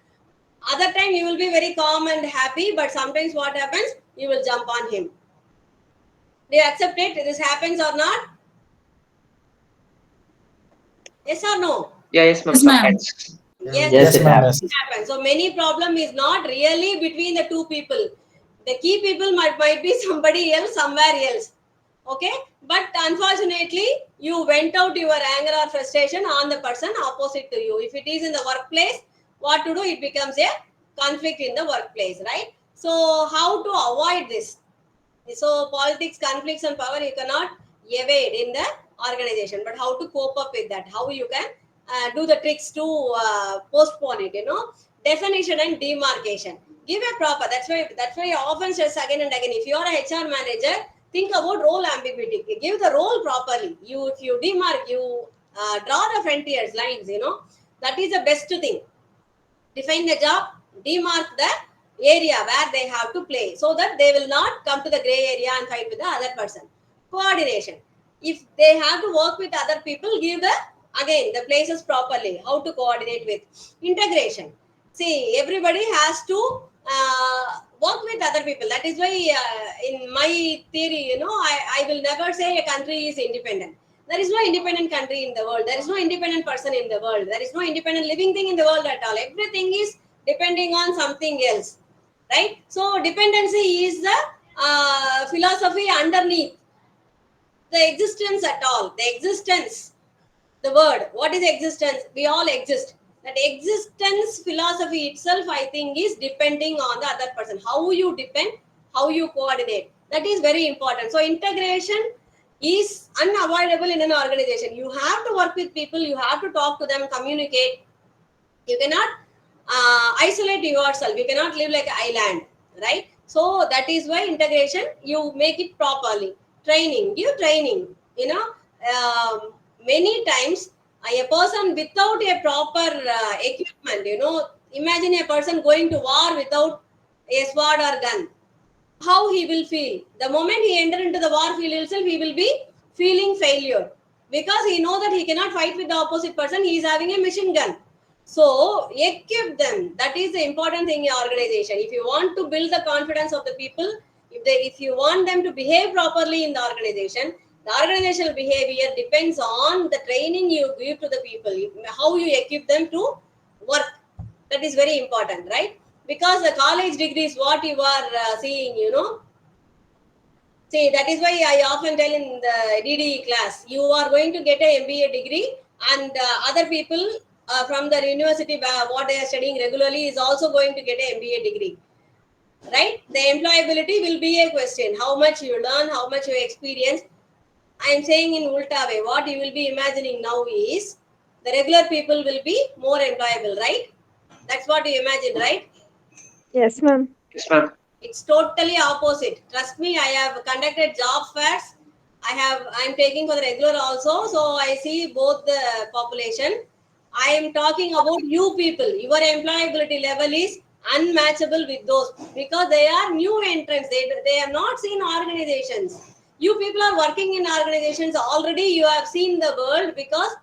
Other time you will be very calm and happy, but sometimes what happens? You will jump on him. Do you accept it? This happens or not? Yes or no? Yeah, yes, ma'am. Yes, ma'am. Sometimes. Yes, Yes, it ma'am. happens. it happens. So many problem is not really between the two people. The key people might be somebody else, somewhere else. Okay, but unfortunately, you went out your anger or frustration on the person opposite to you. If it is in the workplace, what to do? It becomes a conflict in the workplace, right? So how to avoid this? So politics, conflicts, and power you cannot evade in the organization. But how to cope up with that? How you can do the tricks to postpone it? Definition and demarcation. Give a proper. That's why I often stress again and again. If you are a HR manager, think about role ambiguity. Give the role properly. If you demark, you draw the frontiers lines. That is the best thing. Define the job, demark the area where they have to play so that they will not come to the gray area and fight with the other person. Coordination. If they have to work with other people, give the places properly. How to coordinate with. Integration. See, everybody has to work with other people. That is why in my theory, I will never say a country is independent. There is no independent country in the world. There is no independent person in the world. There is no independent living thing in the world at all. Everything is depending on something else, right? So dependency is the philosophy underneath the existence at all. The existence, the word. What is existence? We all exist. That existence philosophy itself, I think, is depending on the other person. How you depend, how you coordinate. That is very important. So integration is unavoidable in an organization. You have to work with people. You have to talk to them, communicate. You cannot isolate yourself. You cannot live like an island, right? So that is why integration, you make it properly. Training, give training. Many times a person without a proper equipment, imagine a person going to war without a sword or gun. How he will feel? The moment he enter into the war field itself, he will be feeling failure, because he know that he cannot fight with the opposite person. He is having a machine gun. So equip them. That is the important thing in your organization. If you want to build the confidence of the people, if you want them to behave properly in the organizational behavior depends on the training you give to the people, how you equip them to work. That is very important, right? Because the college degree is what you are seeing, See, that is why I often tell in the DDE class, you are going to get an MBA degree, and other people from the university, what they are studying regularly, is also going to get an MBA degree, right? The employability will be a question. How much you learn, how much you experience. I am saying in Ulta way, what you will be imagining now is the regular people will be more employable, right? That's what you imagine, right? Yes, ma'am. Yes, ma'am. It's totally opposite. Trust me, I have conducted job fairs. I'm taking for the regular also. So I see both the population. I am talking about you people. Your employability level is unmatchable with those, because they are new entrants. They have not seen organizations. You people are working in organizations already. You have seen the world, because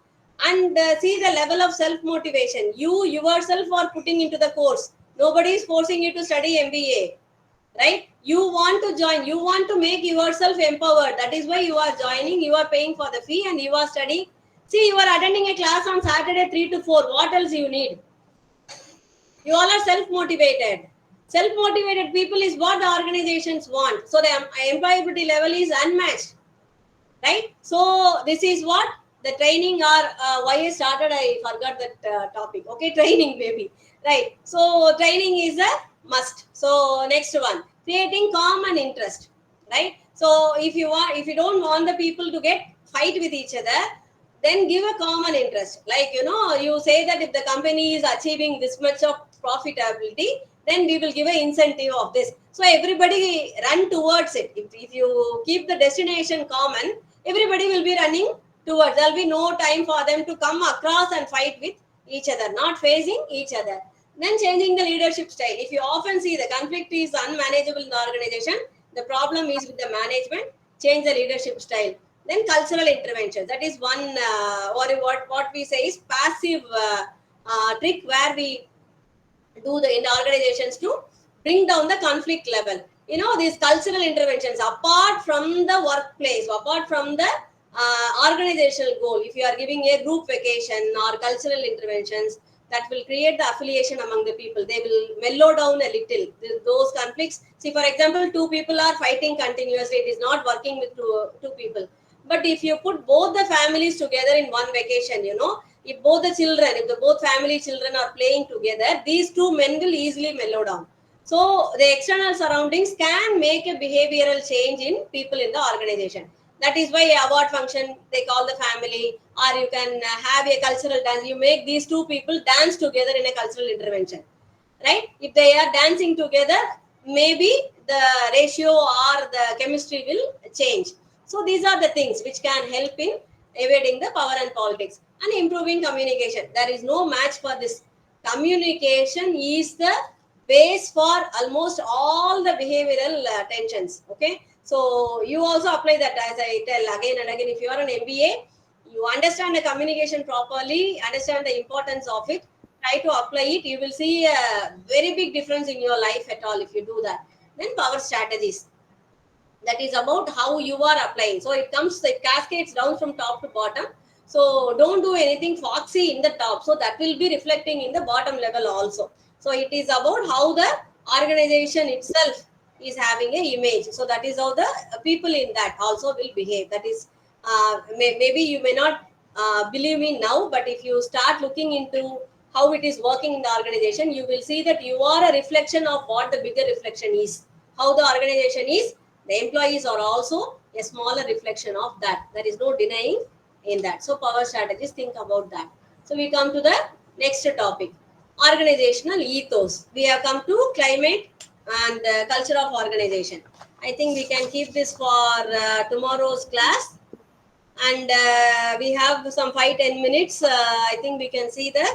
and see the level of self motivation. You yourself are putting into the course. Nobody is forcing you to study MBA, right? You want to join, you want to make yourself empowered. That is why you are joining, you are paying for the fee, and you are studying. See, you are attending a class on Saturday 3 to 4. What else you need? You all are self-motivated. Self-motivated people is what the organizations want. So the employability level is unmatched, right? So this is what the training or why I started. I forgot that topic. Okay, training maybe, right? So training is a must. So next one, creating common interest, right? So if you don't want the people to get fight with each other, then give a common interest. Like, you say that if the company is achieving this much of profitability, then we will give an incentive of this. So everybody run towards it. If you keep the destination common, everybody will be running towards. There will be no time for them to come across and fight with each other, not facing each other. Then changing the leadership style. If you often see the conflict is unmanageable in the organization, the problem is with the management. Change the leadership style. Then cultural intervention. That is one what we say is passive trick, where we do the in organizations to bring down the conflict level. These cultural interventions, apart from the workplace, apart from the organizational goal, if you are giving a group vacation or cultural interventions, that will create the affiliation among the people. They will mellow down a little those conflicts. See, for example, two people are fighting continuously. It is not working with two people. But if you put both the families together in one vacation, if both the children, if the both family children are playing together, these two men will easily mellow down. So the external surroundings can make a behavioral change in people in the organization. That is why award function, they call the family, or you can have a cultural dance. You make these two people dance together in a cultural intervention, right? If they are dancing together, maybe the ratio or the chemistry will change. So these are the things which can help in evading the power and politics and improving communication. There is no match for this. Communication is the base for almost all the behavioral tensions. Okay, so you also apply that, as I tell again and again. If you are an MBA, you understand the communication properly, understand the importance of it, try to apply it. You will see a very big difference in your life at all if you do that. Then power strategies. That is about how you are applying. So it cascades down from top to bottom. So don't do anything foxy in the top. So that will be reflecting in the bottom level also. So it is about how the organization itself is having a image. So that is how the people in that also will behave. That is, maybe you may not believe me now, but if you start looking into how it is working in the organization, you will see that you are a reflection of what the bigger reflection is. How the organization is, the employees are also a smaller reflection of that. There is no denying in that. So power strategies, think about that. So we come to the next topic, organizational ethos. We have come to climate and culture of organization. I think we can keep this for tomorrow's class. And we have some 5-10 minutes. I think we can see the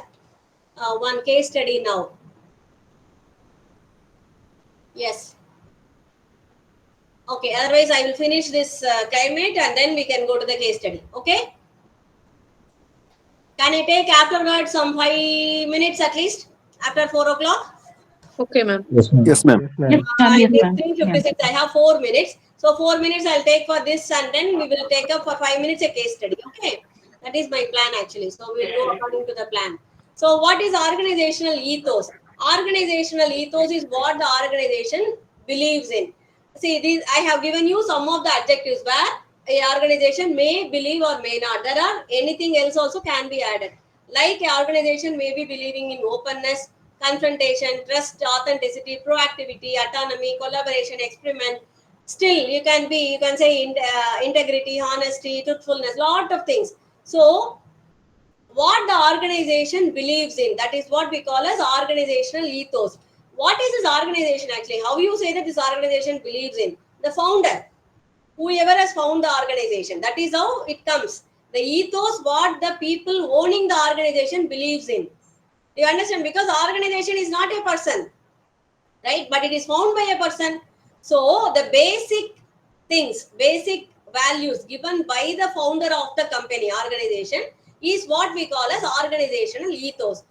one case study now. Yes. Okay, otherwise I will finish this climate and then we can go to the case study. Okay. Can I take afterwards some 5 minutes at least after 4 o'clock? Okay, ma'am. Yes, ma'am. Yes, ma'am. It is 3:56. I have 4 minutes. So 4 minutes I'll take for this and then we will take up for 5 minutes a case study. Okay. That is my plan actually. So we'll go according to the plan. So what is organizational ethos? Organizational ethos is what the organization believes in. See, I have given you some of the adjectives where a organization may believe or may not. There are anything else also can be added. Like a organization may be believing in openness, confrontation, trust, authenticity, proactivity, autonomy, collaboration, experiment. Still, you can say integrity, honesty, truthfulness, lot of things. So, what the organization believes in, that is what we call as organizational ethos. What is this organization actually? How you say that this organization believes in? The founder, whoever has found the organization, that is how it comes. The ethos, what the people owning the organization believes in. You understand? Because organization is not a person, right? But it is found by a person. So the basic things, basic values given by the founder of the company, organization, is what we call as organizational ethos.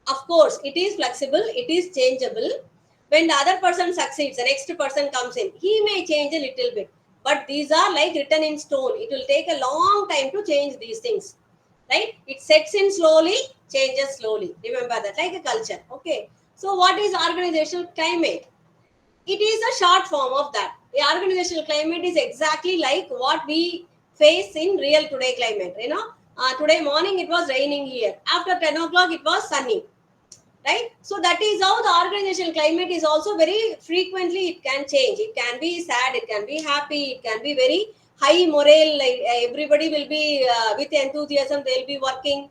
Of course, it is flexible, it is changeable. When the other person succeeds, the next person comes in, he may change a little bit. But these are like written in stone. It will take a long time to change these things, right? It sets in slowly, changes slowly. Remember that, like a culture. Okay. So what is organizational climate? It is a short form of that. The organizational climate is exactly like what we face in real today climate. Today morning it was raining here. After 10 o'clock it was sunny, right? So that is how the organizational climate is also very frequently it can change. It can be sad, it can be happy, it can be very high morale, like everybody will be with enthusiasm, they'll be working.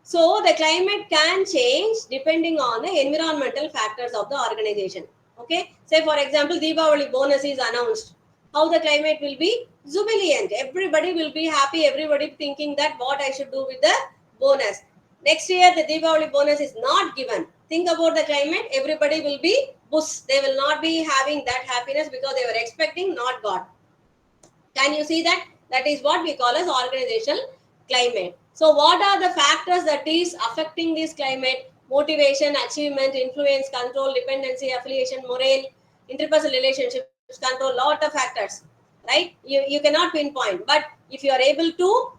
So the climate can change depending on the environmental factors of the organization. Okay, say for example, Deepavali bonus is announced. How the climate will be jubilant. Everybody will be happy. Everybody thinking that what I should do with the bonus. Next year, the Deepavali bonus is not given. Think about the climate. Everybody will be bush. They will not be having that happiness because they were expecting, not got. Can you see that? That is what we call as organizational climate. So what are the factors that is affecting this climate? Motivation, achievement, influence, control, dependency, affiliation, morale, interpersonal relationships, control, lot of factors, right? You cannot pinpoint. But if you are able to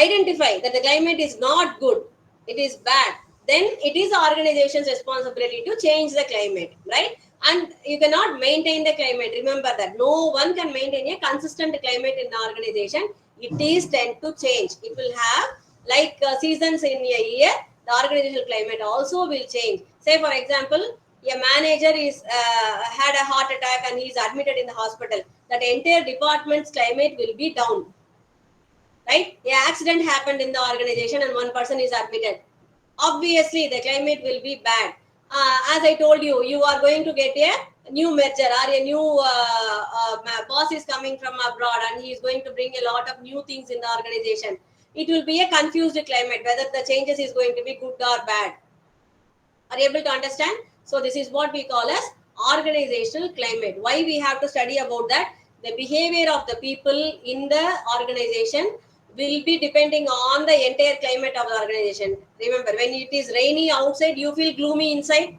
identify that the climate is not good, it is bad, then it is the organization's responsibility to change the climate, right? And you cannot maintain the climate. Remember that no one can maintain a consistent climate in the organization. It is tend to change. It will have like seasons in a year. The organizational climate also will change. Say for example, a manager is had a heart attack and he is admitted in the hospital. That entire department's climate will be down, right? The accident happened in the organization and one person is admitted. Obviously, the climate will be bad. As I told you, you are going to get a new merger or a new boss is coming from abroad and he is going to bring a lot of new things in the organization. It will be a confused climate, whether the changes is going to be good or bad. Are you able to understand? So this is what we call as organizational climate. Why we have to study about that? The behavior of the people in the organization will be depending on the entire climate of the organization. Remember, when it is rainy outside, you feel gloomy inside,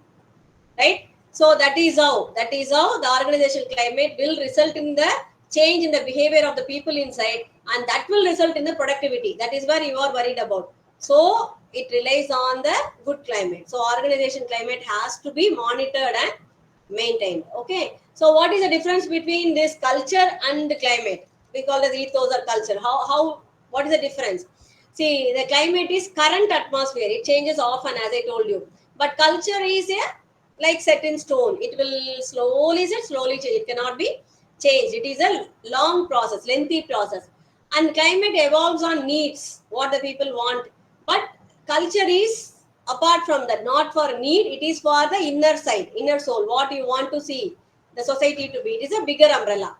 right? So that is how the organizational climate will result in the change in the behavior of the people inside, and that will result in the productivity. That is where you are worried about. So it relies on the good climate. So organization climate has to be monitored and maintained. Okay. So what is the difference between this culture and the climate? We call it ethos or culture. What is the difference? See, the climate is current atmosphere. It changes often, as I told you. But culture is a like set in stone. It will slowly change. It cannot be changed. It is a long process, lengthy process. And climate evolves on needs, what the people want. But culture is apart from that, not for need. It is for the inner side, inner soul, what you want to see the society to be. It is a bigger umbrella.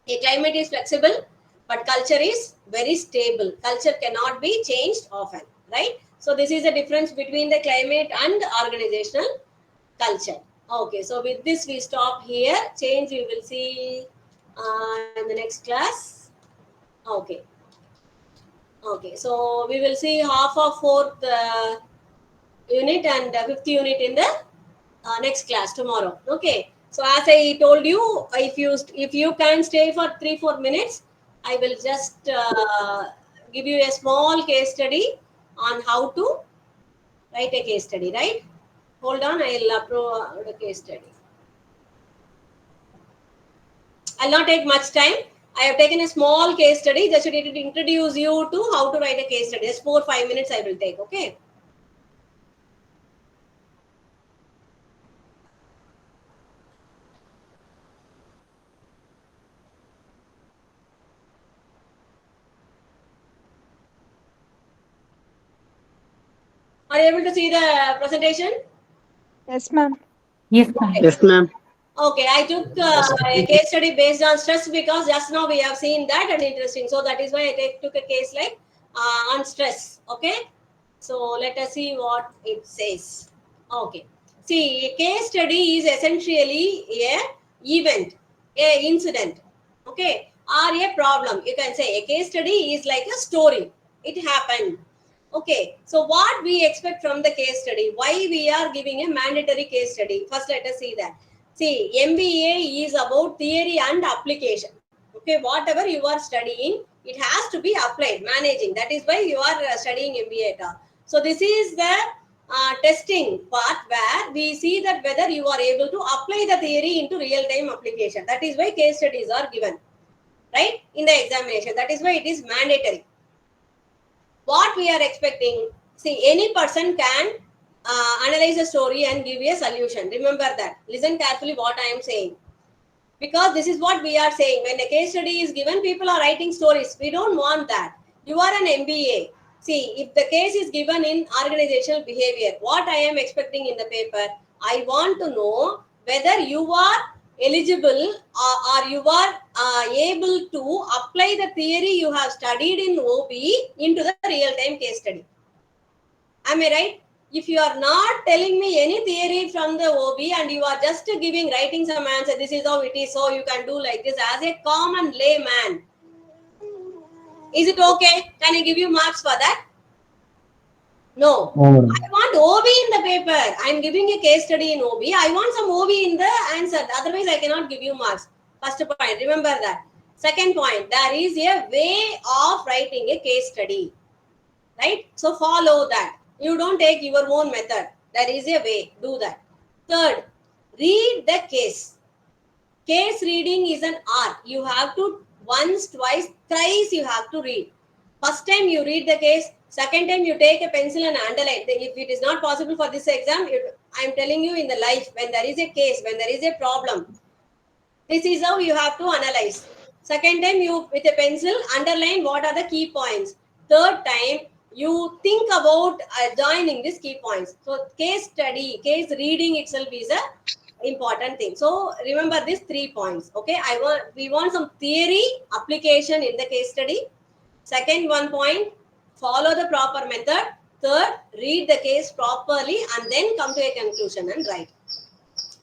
A climate is flexible, but culture is very stable. Culture cannot be changed often, right? So this is the difference between the climate and organizational culture. Okay, so with this we stop here. Change we will see in the next class. Okay. Okay, so we will see half of fourth unit and fifth unit in the next class tomorrow. Okay. So as I told you, if you can stay for 3-4 minutes, I will just give you a small case study on how to write a case study. Right? Hold on, I'll upload the case study. I'll not take much time. I have taken a small case study just to introduce you to how to write a case study. Just 4-5 minutes I will take. Okay. Are you able to see the presentation? Yes, ma'am. Yes, ma'am. Yes, ma'am. Okay, I took a case study based on stress because just now we have seen that and interesting. So that is why I took a case like on stress. Okay, so let us see what it says. Okay, see, a case study is essentially a event, a incident. Okay, or a problem. You can say a case study is like a story. It happened. Okay, so what we expect from the case study? Why we are giving a mandatory case study? First, let us see that. See, MBA is about theory and application. Okay, whatever you are studying, it has to be applied, managing. That is why you are studying MBA at all. So this is the testing part where we see that whether you are able to apply the theory into real-time application. That is why case studies are given, right, in the examination. That is why it is mandatory. What we are expecting, see, any person can analyze a story and give you a solution. Remember that. Listen carefully what I am saying. Because this is what we are saying. When a case study is given, people are writing stories. We don't want that. You are an MBA. See, if the case is given in organizational behavior, what I am expecting in the paper, I want to know whether you are eligible or you are able to apply the theory you have studied in OB into the real-time case study. Am I right? If you are not telling me any theory from the OB and you are just writing some answer, this is how it is, so you can do like this as a common layman. Is it okay? Can I give you marks for that? No. I want OB in the paper. I am giving a case study in OB. I want some OB in the answer. Otherwise, I cannot give you marks. First point, remember that. Second point, there is a way of writing a case study. Right? So follow that. You don't take your own method. There is a way. Do that. Third, read the case. Case reading is an art. You have to once, twice, thrice you have to read. First time you read the case. Second time you take a pencil and underline. If it is not possible for this exam, I am telling you in the life, when there is a case, when there is a problem, this is how you have to analyze. Second time you with a pencil underline what are the key points. Third time you think about joining these key points. So case study, case reading itself is a important thing. So remember these 3 points. Okay, we want some theory application in the case study. Second 1 point, follow the proper method. Third, read the case properly and then come to a conclusion and write.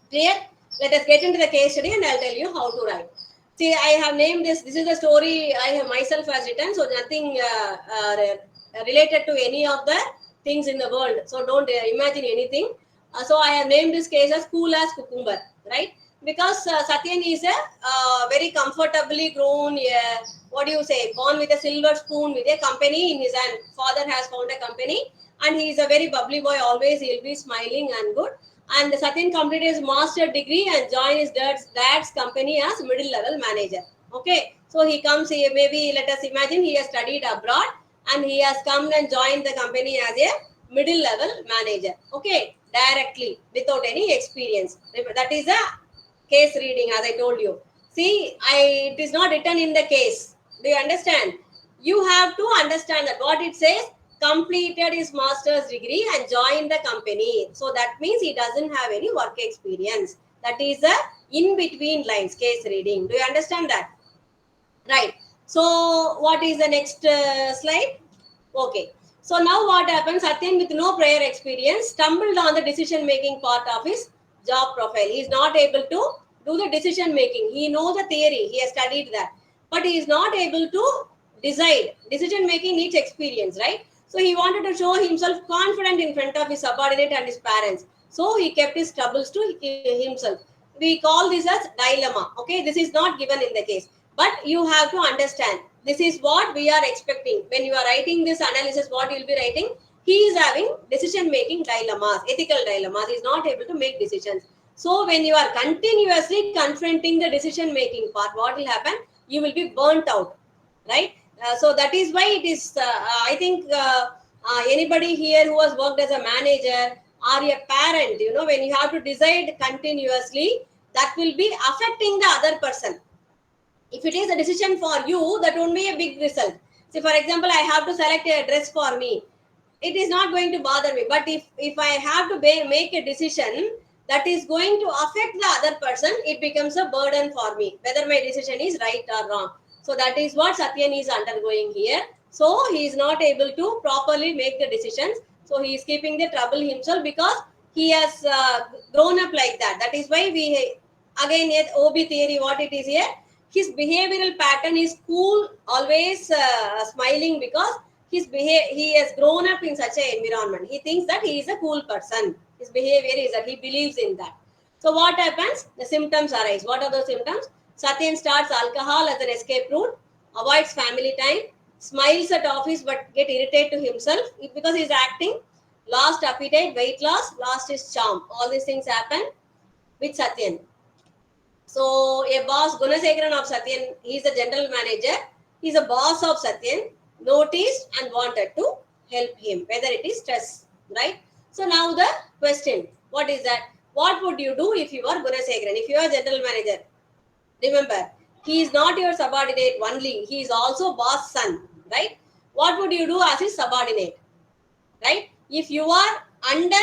Clear? Let us get into the case study and I'll tell you how to write. See, I have named this. This is the story I have myself has written. So nothing related to any of the things in the world. So don't imagine anything. So I have named this case as cool as cucumber. Right? because Satyan is a very comfortably grown, what do you say, born with a silver spoon with a company in his hand. Father has found a company and he is a very bubbly boy, always he'll be smiling and good. And Satyan completed his master degree and joined his dad's company as middle level manager. Okay, so he comes here, maybe let us imagine he has studied abroad and he has come and joined the company as a middle level manager. Okay, directly without any experience. That is a case reading, as I told you. See, it is not written in the case. Do you understand? You have to understand that what it says, completed his master's degree and joined the company. So that means he doesn't have any work experience. That is a in between lines case reading. Do you understand that? Right. So what is the next slide? Okay. So now what happens? Satyan, with no prior experience, stumbled on the decision making part of his job profile. He is not able to do the decision making. He knows the theory. He has studied that, but he is not able to decide. Decision making needs experience, right? So he wanted to show himself confident in front of his subordinate and his parents. So he kept his troubles to himself. We call this as dilemma. Okay, this is not given in the case, but you have to understand this is what we are expecting when you are writing this analysis. What you will be writing, he is having decision making dilemmas, ethical dilemmas. He is not able to make decisions. So when you are continuously confronting the decision making part, what will happen? You will be burnt out, right? So that is why it is I think anybody here who has worked as a manager or a parent, when you have to decide continuously, that will be affecting the other person. If it is a decision for you, that won't be a big result. See, for example, I have to select a dress for me. It is not going to bother me. But if I have to make a decision that is going to affect the other person, it becomes a burden for me, whether my decision is right or wrong. So that is what Satyan is undergoing here. So he is not able to properly make the decisions. So he is keeping the trouble himself because he has grown up like that. That is why we, again, yet OB theory, what it is here, his behavioral pattern is cool, always smiling, because he has grown up in such an environment. He thinks that he is a cool person. His behavior is that he believes in that. So what happens? The symptoms arise. What are the symptoms? Satyan starts alcohol as an escape route, avoids family time, smiles at office but get irritated to himself because he is acting, lost appetite, weight loss, lost his charm. All these things happen with Satyan. So a boss, Gunasekharan of Satyan, he is the general manager. He is a boss of Satyan, noticed and wanted to help him, whether it is stress, right? So now the question, what is that? What would you do if you are Gunasekharan, if you are general manager? Remember, he is not your subordinate only. He is also boss son, right? What would you do as his subordinate, right? If you are under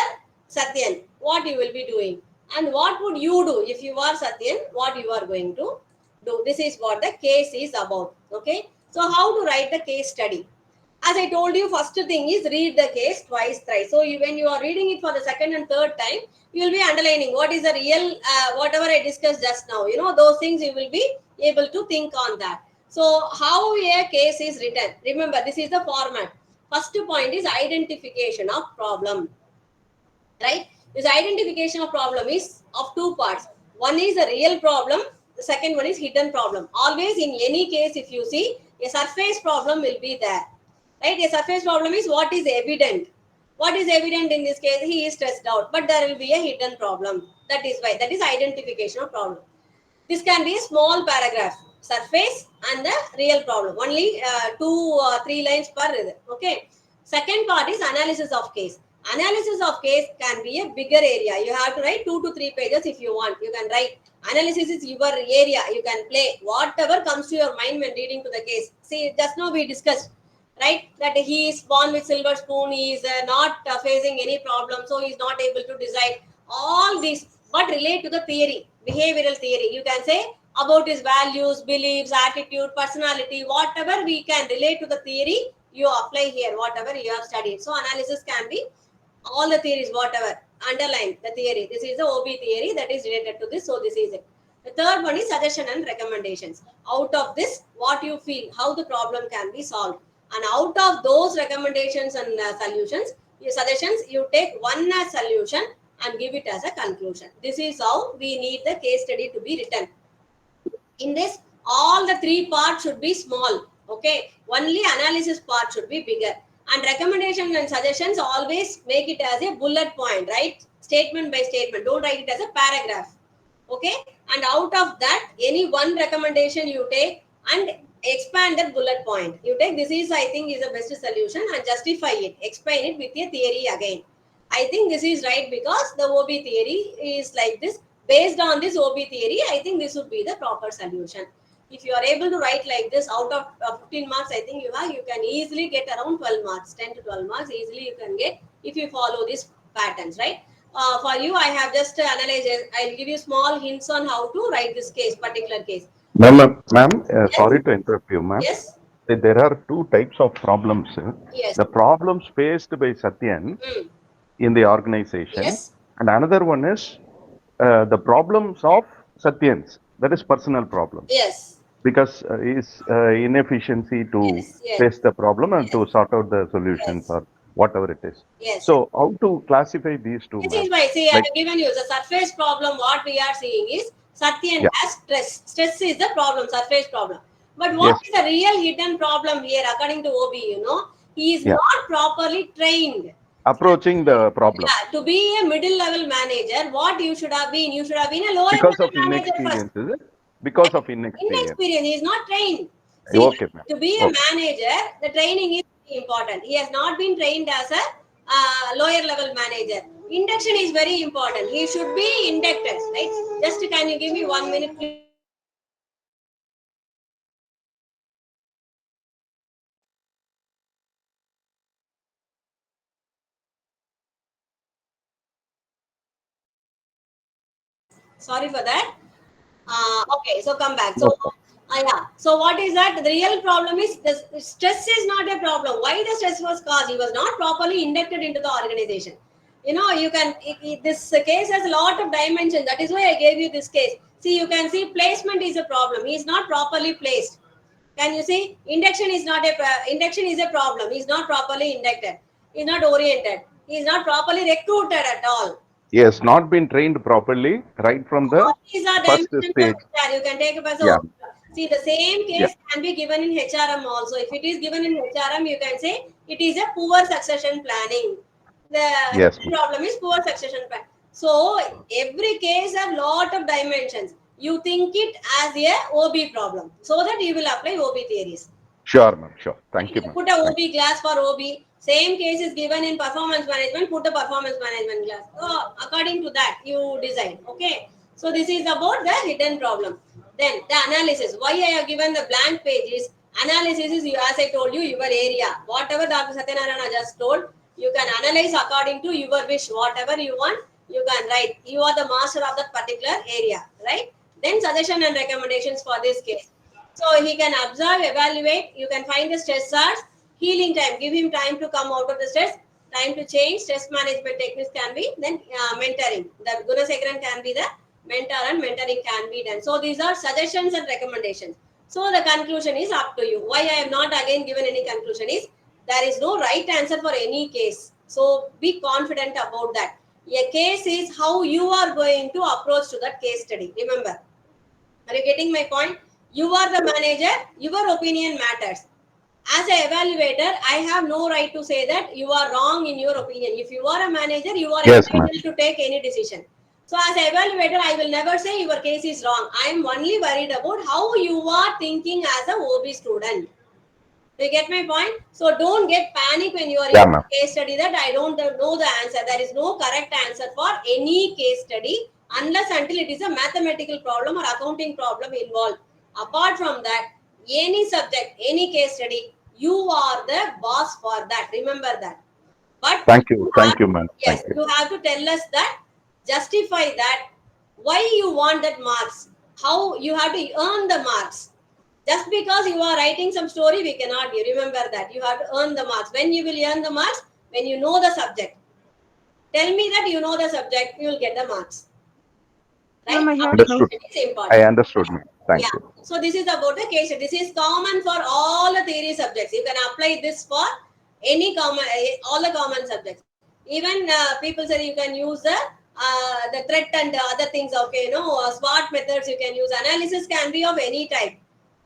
Satyan, what you will be doing? And what would you do if you are Satyan? What you are going to do? This is what the case is about. Okay. So how to write the case study? As I told you, first thing is read the case twice, thrice. So when you are reading it for the second and third time, you will be underlining what is the real, whatever I discussed just now. Those things you will be able to think on that. So how a case is written? Remember, this is the format. First point is identification of problem, right? This identification of problem is of two parts. One is the real problem, the second one is hidden problem. Always in any case, if you see, a surface problem will be there, right? A surface problem is what is evident. What is evident in this case? He is stressed out, but there will be a hidden problem. That is why, that is identification of problem. This can be a small paragraph, surface and the real problem. Only 2 or 3 lines per. Okay. Second part is analysis of case. Analysis of case can be a bigger area. You have to write 2 to 3 pages if you want. You can write. Analysis is your area. You can play whatever comes to your mind when reading to the case. See, just now we discussed, right, that he is born with silver spoon. He is not facing any problem, so he is not able to decide all these, but relate to the theory, behavioral theory. You can say about his values, beliefs, attitude, personality, whatever we can relate to the theory, you apply here, whatever you have studied. So analysis can be all the theories, whatever, underline the theory. This is the OB theory that is related to this. So this is it. The third one is suggestion and recommendations. Out of this, what you feel, how the problem can be solved. And out of those recommendations and solutions, your suggestions, you take one solution and give it as a conclusion. This is how we need the case study to be written. In this, all the three parts should be small. Okay, only analysis part should be bigger. And recommendations and suggestions, always make it as a bullet point, right? Statement by statement. Don't write it as a paragraph. Okay, and out of that, any one recommendation you take and expand that bullet point. You take this is, I think, is the best solution, and justify it. Explain it with a theory again. I think this is right because the OB theory is like this. Based on this OB theory, I think this would be the proper solution. If you are able to write like this, out of 15 marks, I think you can easily get around 12 marks, 10 to 12 marks easily you can get if you follow these patterns, right? For you, I have just analyzed it. I'll give you small hints on how to write this case, particular case. Ma'am, Yes. sorry to interrupt you, ma'am. Yes. There are two types of problems. Yes. The problems faced by Satyan in the organization, Yes. and another one is the problems of Satyans. That is personal problem. Yes. Because his inefficiency to Yes. Yes. face the problem and Yes. to sort out the solutions Yes. or whatever it is. Yes. So how to classify these two, This ma'am? is why, see, I Like, have given you the surface problem. What we are seeing is Satyan Yeah. has stress. Stress is the problem, surface problem. But what Yes. is the real hidden problem here, according to OB? He is Yeah. not properly trained. approaching the problem Yeah, to be a middle level manager, what you should have been? You should have been a lower because level of manager first. inexperience, is it? Because of inexperience. Inexperience, he is not trained. See, Okay, ma'am. to be a Okay. manager, the training is very important. He has not been trained as a lower level manager. Induction is very important. He should be inducted, right? Just can you give me 1 minute, please? Sorry for that. Okay, so come back. So, yeah. So what is that? The real problem is the stress is not a problem. Why the stress was caused? He was not properly inducted into the organization. You can, this case has a lot of dimensions. That is why I gave you this case. See, you can see placement is a problem. He is not properly placed. Can you see? Induction is a problem. He is not properly inducted. He is not oriented. He is not properly recruited at all. Yes, not been trained properly right from the All these are first dimensions stage. of HR. You can take it as a Yeah. see the same case can be given in HRM also. If it is given in HRM, you can say it is a poor succession planning. The Yes. problem is poor succession plan. So every case have lot of dimensions. You think it as a OB problem, so that you will apply OB theories. Sure, ma'am. Sure. Thank you, ma'am. Put a OB class for OB. Same case is given in performance management. Put a performance management class. So according to that, you decide. Okay. So this is about the hidden problem. Then the analysis. Why I have given the blank page is analysis is, as I told you, your area. Whatever Dr. Satyanarayana just told, you can analyze according to your wish. Whatever you want, you can write. You are the master of that particular area, right? Then suggestion and recommendations for this case. So he can observe, evaluate. You can find the stressors, healing time. Give him time to come out of the stress. Time to change. Stress management techniques can be then mentoring. The Gunasekharan can be the mentor and mentoring can be done. So these are suggestions and recommendations. So the conclusion is up to you. Why I have not again given any conclusion is there is no right answer for any case. So be confident about that. A case is how you are going to approach to that case study. Remember. Are you getting my point? You are the manager, your opinion matters. As an evaluator, I have no right to say that you are wrong in your opinion. If you are a manager, you are Yes, entitled to take any decision. So as an evaluator, I will never say your case is wrong. I am only worried about how you are thinking as a OB student. Do you get my point? So don't get panic when you are Yeah, in ma'am. a case study that I don't know the answer. There is no correct answer for any case study unless until it is a mathematical problem or accounting problem involved. Apart from that, any subject, any case study, you are the boss for that. Remember that. But Thank you. Thank you, ma'am. yes, Thank you. you have to tell us that, justify that, why you want that marks, how you have to earn the marks. Just because you are writing some story, we cannot give. Remember that. You have to earn the marks. When you will earn the marks? When you know the subject. Tell me that you know the subject, you will get the marks. Right? Ma'am, I have Understood. It's important. I understood, ma'am. Thank Yeah. you. So this is about the case. This is common for all the theory subjects. You can apply this for any common, all the common subjects. Even people say you can use the the threat and other things. Okay, SWOT methods you can use. Analysis can be of any type.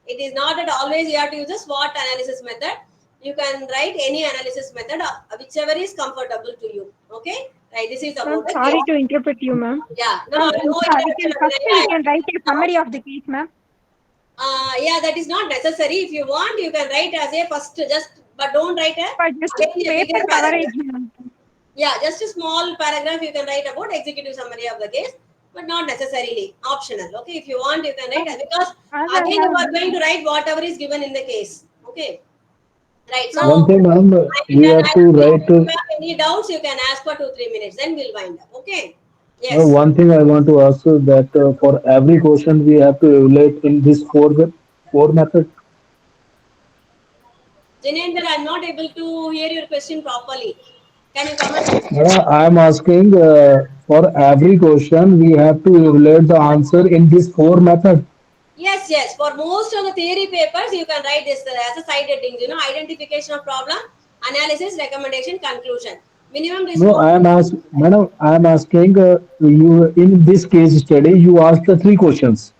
It is not that always you have to use a SWOT analysis method. You can write any analysis method, whichever is comfortable to you. Okay, right? This is Ma'am, about the sorry case. to interrupt you, ma'am. Yeah, no, Ma'am, no interruption. first we can write a summary of the case, ma'am. Yeah, that is not necessary. If you want, you can write as a first, but don't write But just a bigger paper paragraph. coverage, ma'am. Yeah, just a small paragraph you can write about executive summary of the case, but not necessarily optional. Okay, if you want, you can write because again you are going to write whatever is given in the case. Okay, right. So One thing, ma'am, we have to write. if you have any doubts, you can ask for 2-3 minutes. Then we'll wind up. Okay. Yes. One thing I want to ask is that for every question we have to evaluate in this four method. Jinendra, I'm not able to hear your question properly. Can you come again? I am asking for every question we have to evaluate the answer in this four method. Yes, yes. For most of the theory papers, you can write this as a side headings. Identification of problem, analysis, recommendation, conclusion. Minimum No, response. Madam, I am asking you in this case study. You asked the three questions,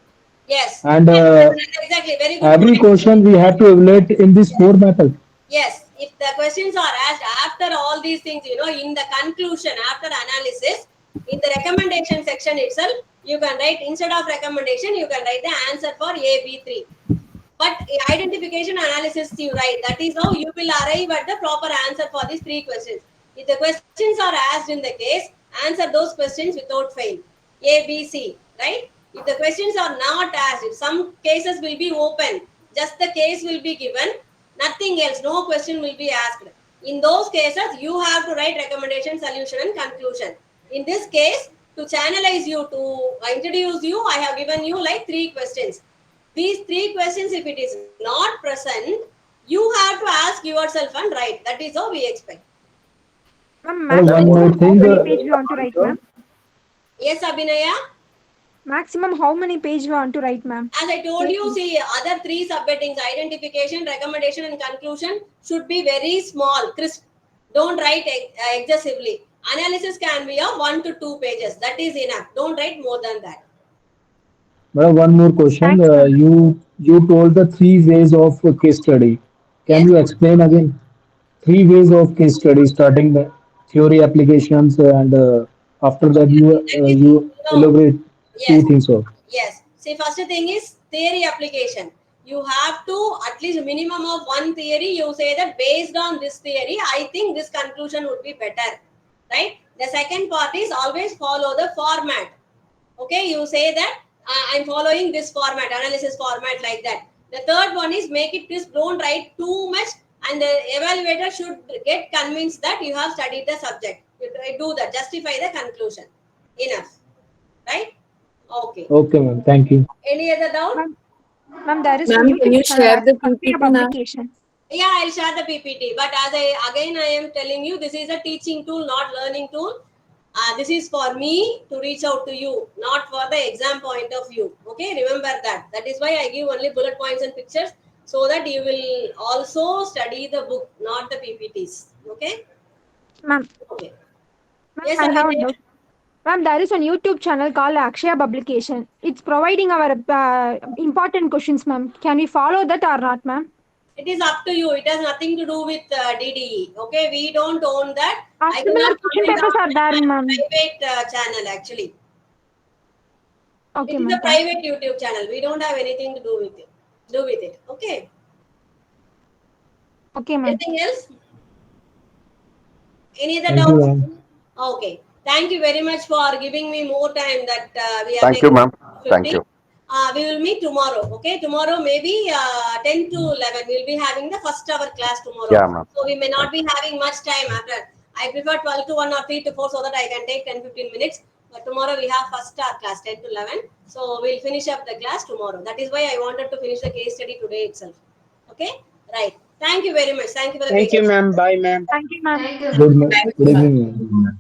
Yes. and Exactly. Very good every point. question we have to evaluate in this four method. Yes. If the questions are asked after all these things, in the conclusion, after analysis, in the recommendation section itself, you can write, instead of recommendation, you can write the answer for A, B, 3. But identification analysis you write. That is how you will arrive at the proper answer for these three questions. If the questions are asked in the case, answer those questions without fail. A, B, C, right? If the questions are not asked, if some cases will be open, just the case will be given, nothing else, no question will be asked. In those cases, you have to write recommendation, solution, and conclusion. In this case, to channelize you, to introduce you, I have given you like 3 questions. These 3 questions, if it is not present, you have to ask yourself and write. That is how we expect. Ma'am, One more maximum how thing. many page we want to write, ma'am? Yes, Abhinaya? Maximum how many page we want to write, ma'am? As I told you, see, other 3 subheadings, identification, recommendation, and conclusion should be very small, crisp. Don't write excessively. Analysis can be of 1 to 2 pages. That is enough. Don't write more than that. Madam, one more question. You told the three ways of case study. Can you explain again? Three ways of case study, starting the theory applications, and after that you elaborate two Yes. things of. Yes. See, first thing is theory application. You have to at least minimum of one theory. You say that based on this theory, I think this conclusion would be better, right? The second part is always follow the format. Okay, you say that I'm following this format, analysis format like that. The third one is make it crisp. Don't write too much, and the evaluator should get convinced that you have studied the subject. You do that. Justify the conclusion. Enough, right? Okay. Okay, ma'am. Thank you. Any other doubt? Ma'am, there is a Ma'am, can YouTube you channel, share the Active PPT now? publication. Yeah, I'll share the PPT. But as I am telling you, this is a teaching tool, not learning tool. This is for me to reach out to you, not for the exam point of view. Okay, remember that. That is why I give only bullet points and pictures, so that you will also study the book, not the PPTs. Okay. Ma'am. Okay. Ma'am, Yes, I have a Abhinay? doubt. Ma'am, there is a YouTube channel called Akshaya Publication. It's providing our important questions, ma'am. Can we follow that or not, ma'am? It is up to you. It has nothing to do with DDE. Okay, we don't own that. I Similar cannot question comment papers on are there, my ma'am. private channel actually. Okay, It is ma'am. a private YouTube channel. We don't have anything to do with it. Okay. Okay, ma'am. Anything else? Any other Thank you, doubts? ma'am. Okay. Thank you very much for giving me more time that we are Thank you, taking ma'am. 50. Thank you. We will meet tomorrow. Okay. Tomorrow maybe 10 to 11. We'll be having the first hour class tomorrow. Yeah, ma'am. So we may not be having much time after. I prefer 12 to 1 or 3 to 4 so that I can take 10-15 minutes. But tomorrow we have first hour class 10 to 11. So we'll finish up the class tomorrow. That is why I wanted to finish the case study today itself. Okay. Right. Thank you very much. Thank you for the Thank you, patience. ma'am. Bye, ma'am. Thank you, ma'am. Good evening, ma'am.